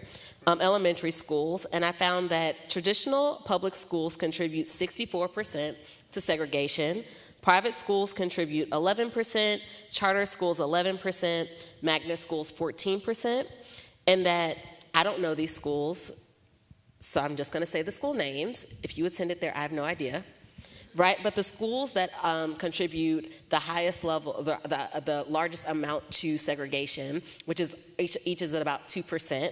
elementary schools, and I found that traditional public schools contribute 64% to segregation. Private schools contribute 11%, charter schools 11%, magnet schools 14%, and that I don't know these schools, so I'm just going to say the school names. If you attended there, I have no idea. Right, but the schools that contribute the highest level, the largest amount to segregation, which is each is at about 2%,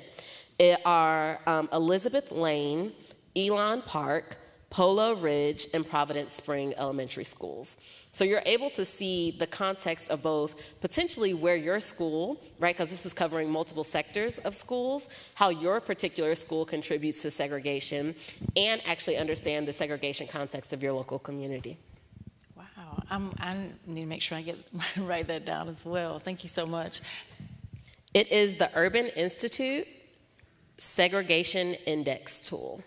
are Elizabeth Lane, Elon Park, Polo Ridge, and Providence Spring elementary schools. So you're able to see the context of both potentially where your school, right, because this is covering multiple sectors of schools, how your particular school contributes to segregation, and actually understand the segregation context of your local community. Wow, I need to make sure I write that down as well. Thank you so much. It is the Urban Institute Segregation Index tool.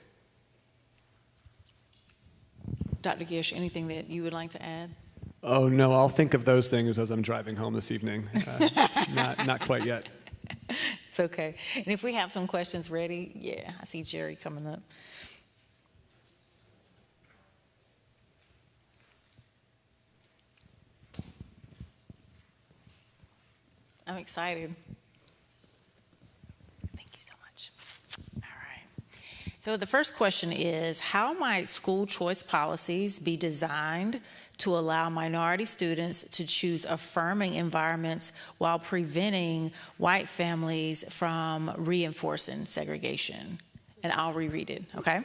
Dr. Gish, anything that you would like to add? Oh, no, I'll think of those things as I'm driving home this evening. Not quite yet. It's okay. And if we have some questions ready, yeah, I see Jerry coming up. I'm excited. Thank you so much. All right. So the first question is, how might school choice policies be designed to allow minority students to choose affirming environments while preventing white families from reinforcing segregation? And I'll reread it, okay?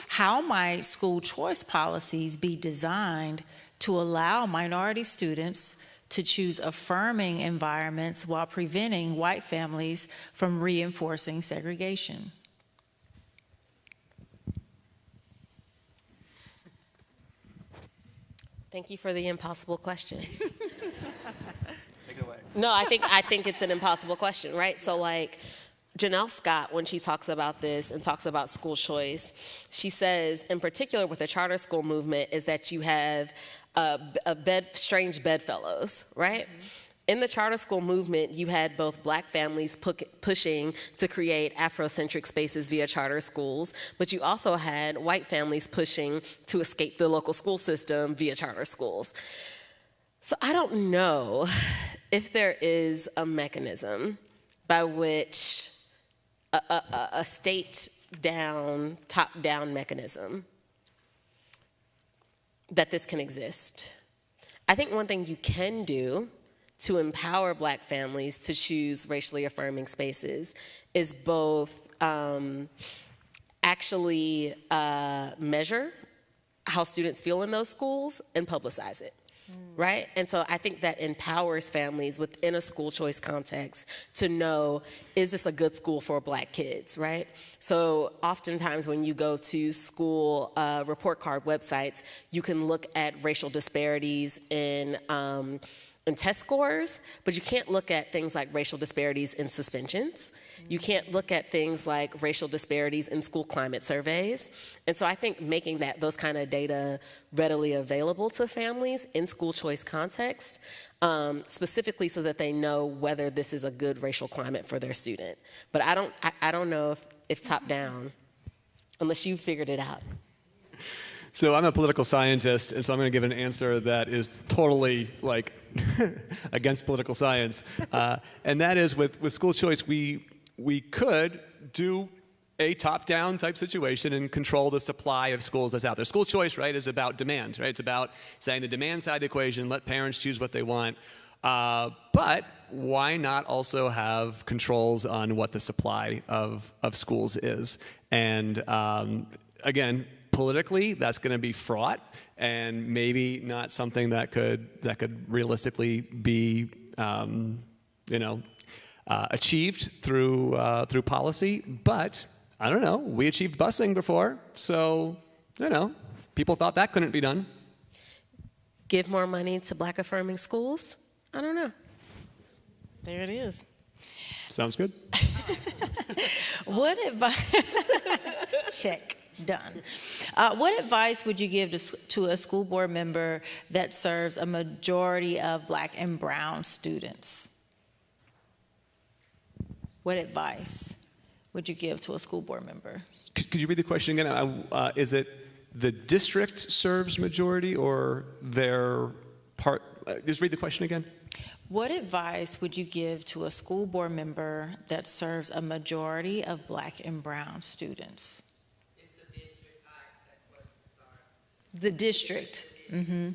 How might school choice policies be designed to allow minority students to choose affirming environments while preventing white families from reinforcing segregation? Thank you for the impossible question. Take it away. No, I think it's an impossible question, right? So like Janelle Scott, when she talks about this and talks about school choice, she says, in particular with the charter school movement, is that you have strange bedfellows, right? Mm-hmm. In the charter school movement, you had both black families pushing to create Afrocentric spaces via charter schools, but you also had white families pushing to escape the local school system via charter schools. So I don't know if there is a mechanism by which a state-down, top-down mechanism that this can exist. I think one thing you can do to empower black families to choose racially affirming spaces is both actually measure how students feel in those schools and publicize it, right? And so I think that empowers families within a school choice context to know, is this a good school for black kids, right? So oftentimes when you go to school report card websites, you can look at racial disparities in test scores, but you can't look at things like racial disparities in suspensions. You can't look at things like racial disparities in school climate surveys. And so I think making those kind of data readily available to families in school choice context, specifically so that they know whether this is a good racial climate for their student. But I don't know if top down, unless you figured it out. So I'm a political scientist, and so I'm going to give an answer that is totally like against political science, and that is with school choice, we could do a top-down type situation and control the supply of schools that's out there. School choice, right, is about demand, right? It's about saying the demand side of the equation, let parents choose what they want. But why not also have controls on what the supply of schools is? And again, politically, that's going to be fraught and maybe not something that could realistically be, achieved through policy. But I don't know. We achieved busing before, so people thought that couldn't be done. Give more money to Black affirming schools? I don't know. There it is. Sounds good. What advice? Check. Done. What advice would you give to a school board member that serves a majority of Black and brown students? What advice would you give to a school board member? Could you read the question again? Is it the district serves majority or their part? Just read the question again. What advice would you give to a school board member that serves a majority of Black and brown students? The district. Mm-hmm.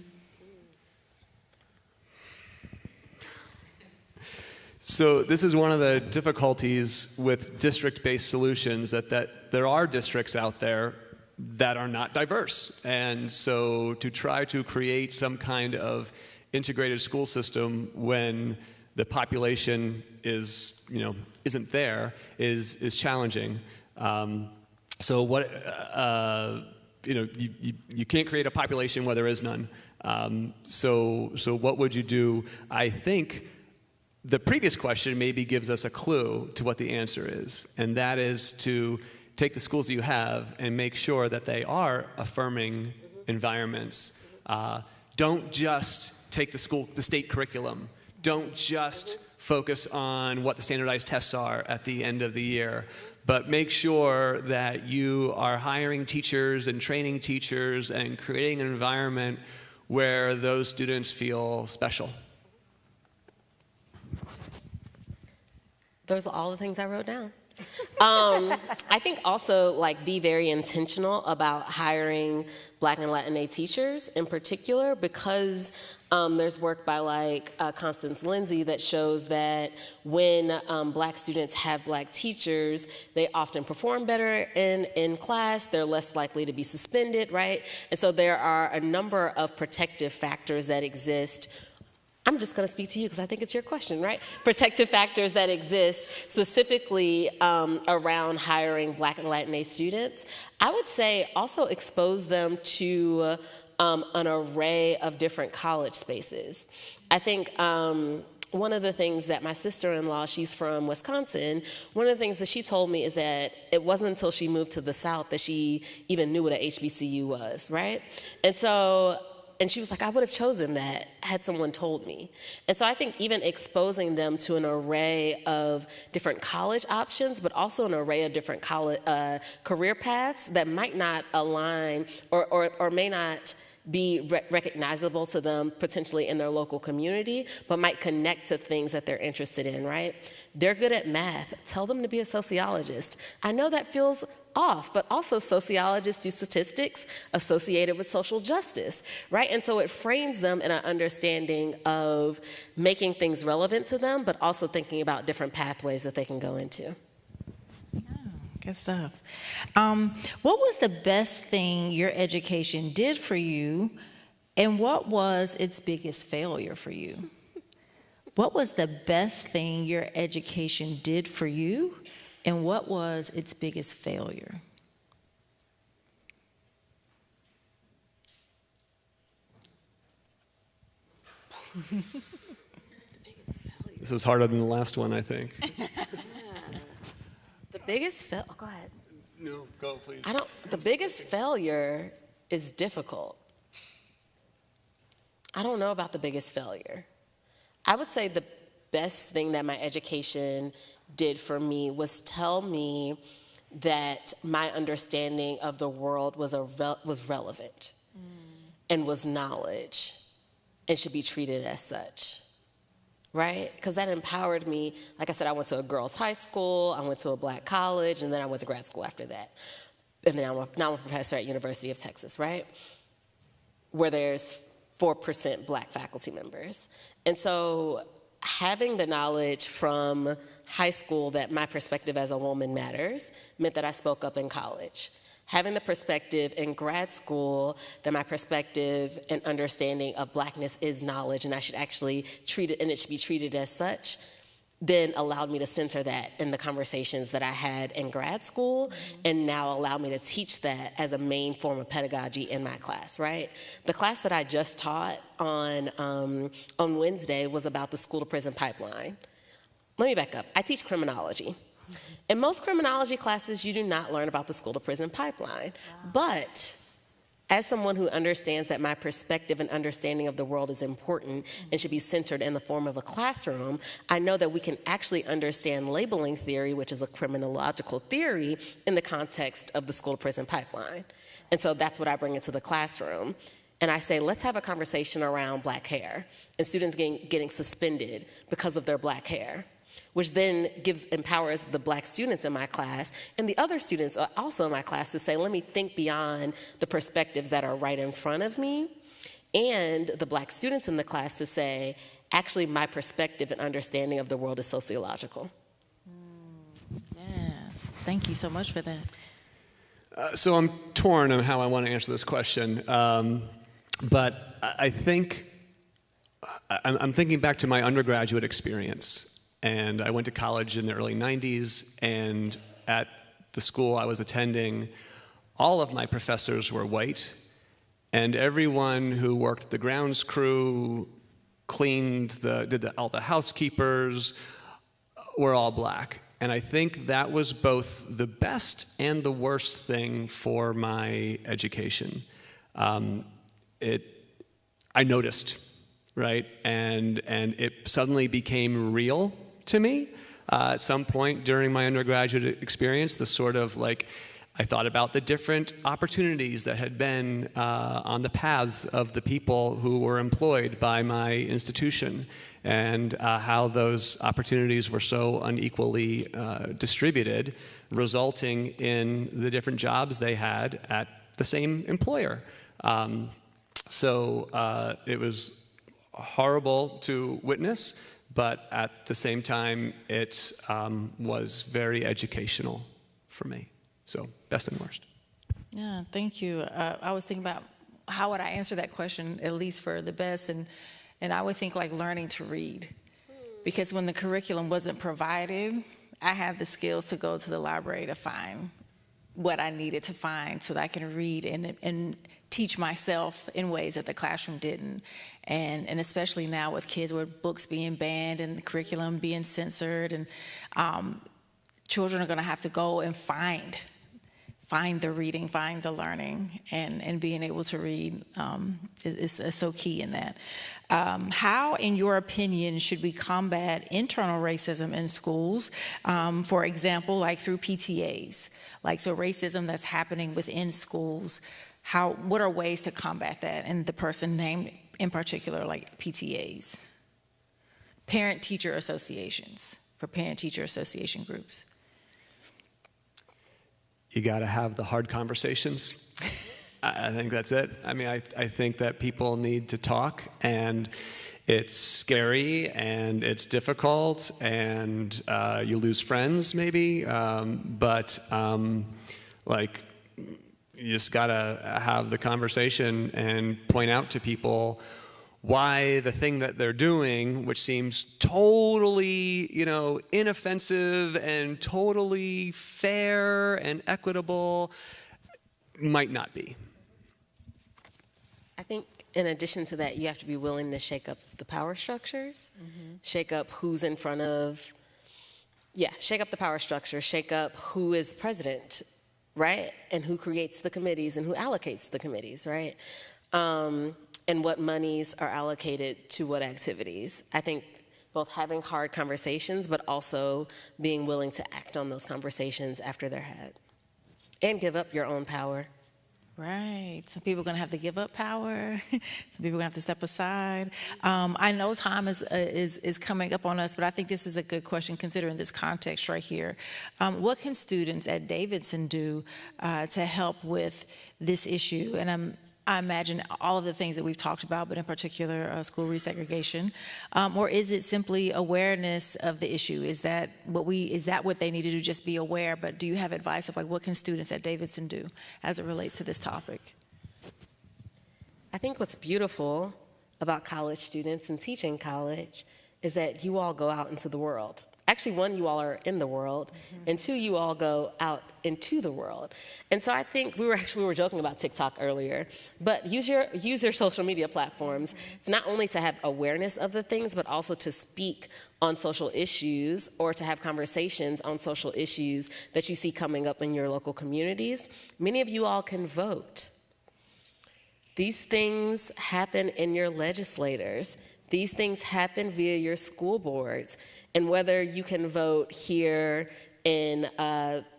So this is one of the difficulties with district-based solutions, that there are districts out there that are not diverse. And so to try to create some kind of integrated school system when the population isn't there is challenging. So what you can't create a population where there is none. So what would you do? I think the previous question maybe gives us a clue to what the answer is, and that is to take the schools that you have and make sure that they are affirming environments. Don't just take the state curriculum. Don't just focus on what the standardized tests are at the end of the year, but make sure that you are hiring teachers and training teachers and creating an environment where those students feel special. Those are all the things I wrote down. I think also be very intentional about hiring Black and Latina teachers in particular, because there's work by Constance Lindsay that shows that when Black students have Black teachers, they often perform better in class, they're less likely to be suspended, right? And so there are a number of protective factors that exist. I'm just going to speak to you because I think it's your question, right? Protective factors that exist specifically around hiring Black and Latina students. I would say also expose them to an array of different college spaces. I think one of the things that my sister-in-law, she's from Wisconsin, one of the things that she told me is that it wasn't until she moved to the South that she even knew what a HBCU was, right? And she was like, I would have chosen that had someone told me. And so I think even exposing them to an array of different college options, but also an array of different career paths that might not align or may not be recognizable to them potentially in their local community, but might connect to things that they're interested in, right? They're good at math. Tell them to be a sociologist. I know that feels off, but also sociologists do statistics associated with social justice, right? And so it frames them in an understanding of making things relevant to them, but also thinking about different pathways that they can go into. Good stuff. What was the best thing your education did for you, and what was its biggest failure for you? What was the best thing your education did for you, and what was its biggest failure? This is harder than the last one, I think. The biggest failure, go ahead. No, go please. The biggest failure is difficult. I don't know about the biggest failure. I would say the best thing that my education did for me was tell me that my understanding of the world was relevant and was knowledge and should be treated as such. right? Because that empowered me. Like I said, I went to a girls' high school, I went to a black college, and then I went to grad school after that. And then now I'm a professor at University of Texas, right? Where there's 4% black faculty members. And so having the knowledge from high school that my perspective as a woman matters meant that I spoke up in college. Having the perspective in grad school that my perspective and understanding of blackness is knowledge and I should actually treat it, and it should be treated as such, then allowed me to center that in the conversations that I had in grad school, and now allowed me to teach that as a main form of pedagogy in my class, right? The class that I just taught on Wednesday was about the school to prison pipeline. Let me back up. I teach criminology. In most criminology classes, you do not learn about the school to prison pipeline. Wow. But as someone who understands that my perspective and understanding of the world is important and should be centered in the form of a classroom, I know that we can actually understand labeling theory, which is a criminological theory, in the context of the school to prison pipeline. And so that's what I bring into the classroom. And I say, let's have a conversation around black hair and students getting suspended because of their black hair, which then empowers the black students in my class and the other students also in my class to say, let me think beyond the perspectives that are right in front of me, and the black students in the class to say, actually, my perspective and understanding of the world is sociological. Yes, thank you so much for that. So I'm torn on how I want to answer this question, but I think, I'm thinking back to my undergraduate experience. And I went to college in the early 90s, and at the school I was attending, all of my professors were white, and everyone who worked the grounds crew, all the housekeepers, were all black. And I think that was both the best and the worst thing for my education. I noticed, right? And it suddenly became real to me at some point during my undergraduate experience. The sort of like, I thought about the different opportunities that had been on the paths of the people who were employed by my institution, and how those opportunities were so unequally distributed, resulting in the different jobs they had at the same employer. So it was horrible to witness, but at the same time, it was very educational for me. So, best and worst. Yeah, thank you. I was thinking about how would I answer that question, at least for the best, and I would think like learning to read. Because when the curriculum wasn't provided, I had the skills to go to the library to find what I needed to find so that I can read and teach myself in ways that the classroom didn't. And especially now with kids, with books being banned and the curriculum being censored, and children are gonna have to go and find the reading, find the learning, and being able to read is so key in that. How, in your opinion, should we combat internal racism in schools? For example, like through PTAs, like so racism that's happening within schools. What are ways to combat that? And the person named in particular, like PTAs, parent-teacher associations, for parent-teacher association groups. You got to have the hard conversations. I think that's it. I mean, I think that people need to talk, and it's scary, and it's difficult, and you lose friends maybe, but like, you just gotta have the conversation and point out to people why the thing that they're doing, which seems totally, inoffensive and totally fair and equitable, might not be. I think in addition to that, you have to be willing to shake up the power structures, shake up who's in front of, shake up the power structure, shake up who is president, right? And who creates the committees and who allocates the committees, right? And what monies are allocated to what activities. I think both having hard conversations, but also being willing to act on those conversations after they're had. And give up your own power, Right. Some people are going to have to give up power. Some people are going to have to step aside. I know time is coming up on us, but I think this is a good question considering this context right here. What can students at Davidson do to help with this issue? And I imagine all of the things that we've talked about, but in particular school resegregation, or is it simply awareness of the issue? Is that what they need to do, just be aware? But do you have advice of like what can students at Davidson do as it relates to this topic? I think what's beautiful about college students and teaching college is that you all go out into the world. Actually, one, you all are in the world, and two, you all go out into the world. And so I think we were joking about TikTok earlier, but use your social media platforms. It's not only to have awareness of the things, but also to speak on social issues or to have conversations on social issues that you see coming up in your local communities. Many of you all can vote. These things happen in your legislators. These things happen via your school boards. And whether you can vote here in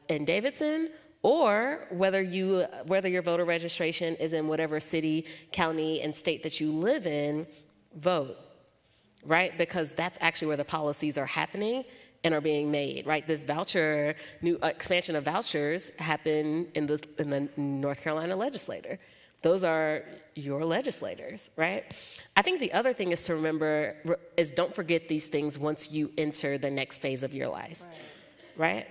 Davidson or whether your voter registration is in whatever city, county, and state that you live in, vote, right? Because that's actually where the policies are happening and are being made, right? This new expansion of vouchers happened in the North Carolina legislature. Those are your legislators, right? I think the other thing is to remember is don't forget these things once you enter the next phase of your life, right?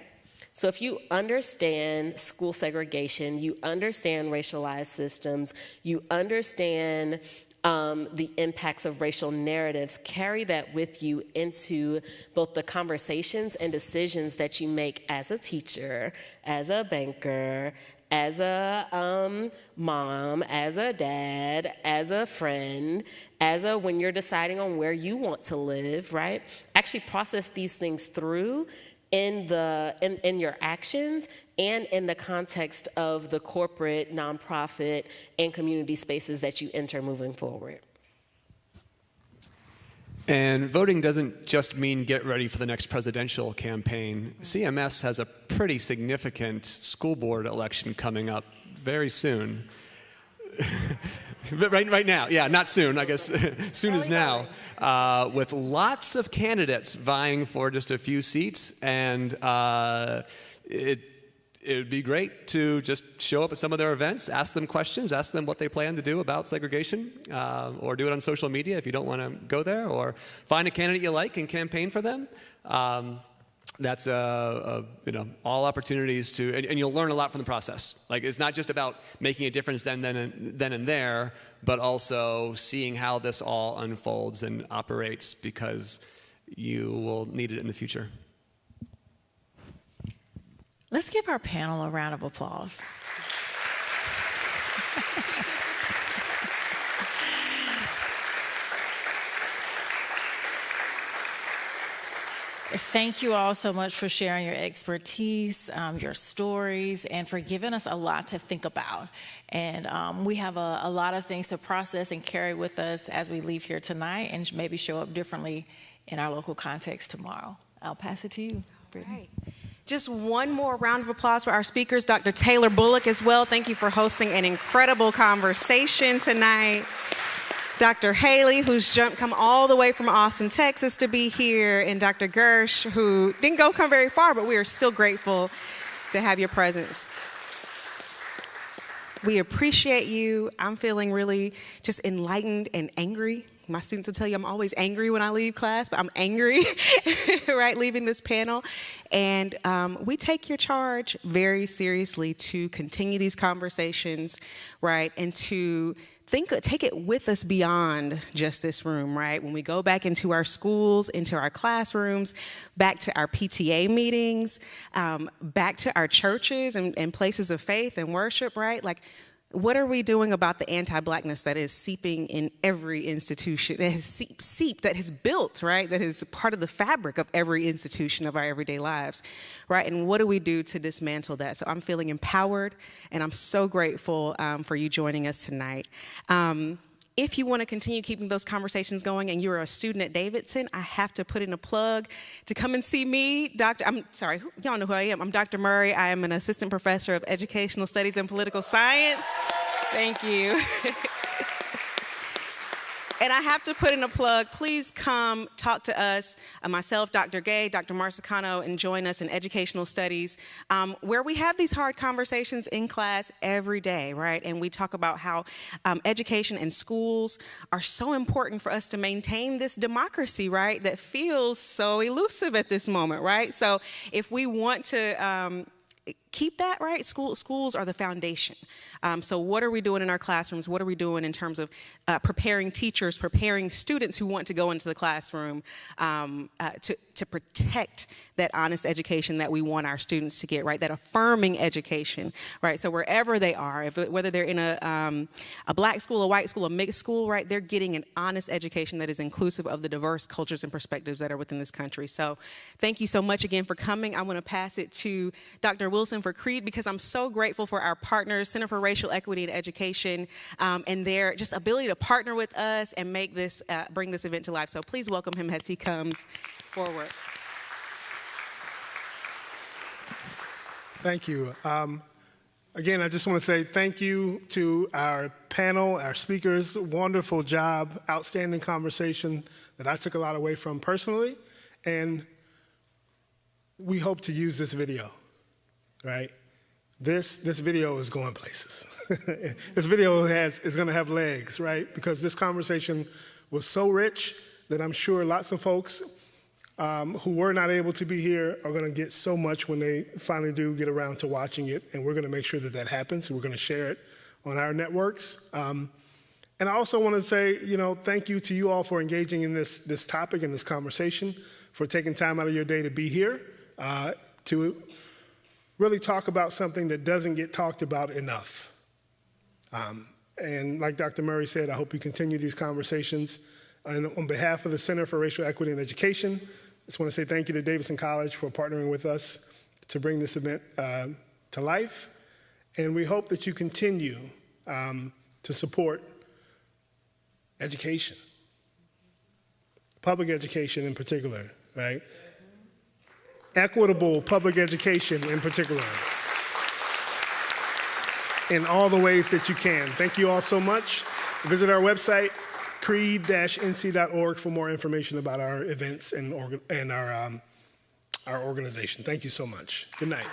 So if you understand school segregation, you understand racialized systems, you understand the impacts of racial narratives, carry that with you into both the conversations and decisions that you make as a teacher, as a banker, as a mom, as a dad, as a friend, when you're deciding on where you want to live, right? Actually process these things through in your actions and in the context of the corporate, nonprofit, and community spaces that you enter moving forward. And voting doesn't just mean get ready for the next presidential campaign. CMS has a pretty significant school board election coming up very soon. right now, yeah, not soon, I guess. Soon is now. With lots of candidates vying for just a few seats, and it would be great to just show up at some of their events, ask them questions, ask them what they plan to do about segregation, or do it on social media if you don't want to go there, or find a candidate you like and campaign for them. That's all opportunities to, and you'll learn a lot from the process. Like, it's not just about making a difference then and there, but also seeing how this all unfolds and operates, because you will need it in the future. Let's give our panel a round of applause. Thank you all so much for sharing your expertise, your stories, and for giving us a lot to think about. And we have a lot of things to process and carry with us as we leave here tonight, and maybe show up differently in our local context tomorrow. I'll pass it to you, Brittany. Right. Just one more round of applause for our speakers, Dr. Taylor Bullock as well. Thank you for hosting an incredible conversation tonight. Dr. Haley, who's come all the way from Austin, Texas to be here, and Dr. Gersh, who didn't come very far, but we are still grateful to have your presence. We appreciate you. I'm feeling really just enlightened and angry. My students will tell you I'm always angry when I leave class, but I'm angry, right, leaving this panel. And we take your charge very seriously to continue these conversations, right, and to take it with us beyond just this room, right? When we go back into our schools, into our classrooms, back to our PTA meetings, back to our churches and places of faith and worship, right? Like, what are we doing about the anti-Blackness that is seeping in every institution, that has seeped, that has built, right? That is part of the fabric of every institution of our everyday lives, right? And what do we do to dismantle that? So I'm feeling empowered, and I'm so grateful for you joining us tonight. If you want to continue keeping those conversations going and you're a student at Davidson, I have to put in a plug to come and see me. Y'all know who I am. I'm Dr. Murray. I am an assistant professor of educational studies and political science. Thank you. And I have to put in a plug. Please come talk to us, myself, Dr. Gay, Dr. Marsicano, and join us in educational studies, where we have these hard conversations in class every day, right? And we talk about how education and schools are so important for us to maintain this democracy, right? That feels so elusive at this moment, right? So if we want to keep that, right? Schools are the foundation. So what are we doing in our classrooms? What are we doing in terms of preparing teachers, preparing students who want to go into the classroom to protect that honest education that we want our students to get, right? That affirming education, right? So wherever they are, whether they're in a black school, a white school, a mixed school, right? They're getting an honest education that is inclusive of the diverse cultures and perspectives that are within this country. So thank you so much again for coming. I want to pass it to Dr. Wilson for Creed, because I'm so grateful for our partners, Center for Racial Equity and Education, and their just ability to partner with us and make this, bring this event to life. So please welcome him as he comes forward. Thank you. Again, I just want to say thank you to our panel, our speakers. Wonderful job, outstanding conversation that I took a lot away from personally, and we hope to use this video, right? This video is going places. This video is going to have legs, right? Because this conversation was so rich that I'm sure lots of folks who were not able to be here are going to get so much when they finally do get around to watching it, and we're going to make sure that that happens. We're going to share it on our networks. And I also want to say, thank you to you all for engaging in this topic and this conversation, for taking time out of your day to be here, to really talk about something that doesn't get talked about enough. And like Dr. Murray said, I hope you continue these conversations. And on behalf of the Center for Racial Equity and Education, I just want to say thank you to Davidson College for partnering with us to bring this event to life. And we hope that you continue to support education, public education in particular, right? Equitable public education in particular, in all the ways that you can. Thank you all so much. Visit our website, creed-nc.org, for more information about our events and our organization. Thank you so much. Good night.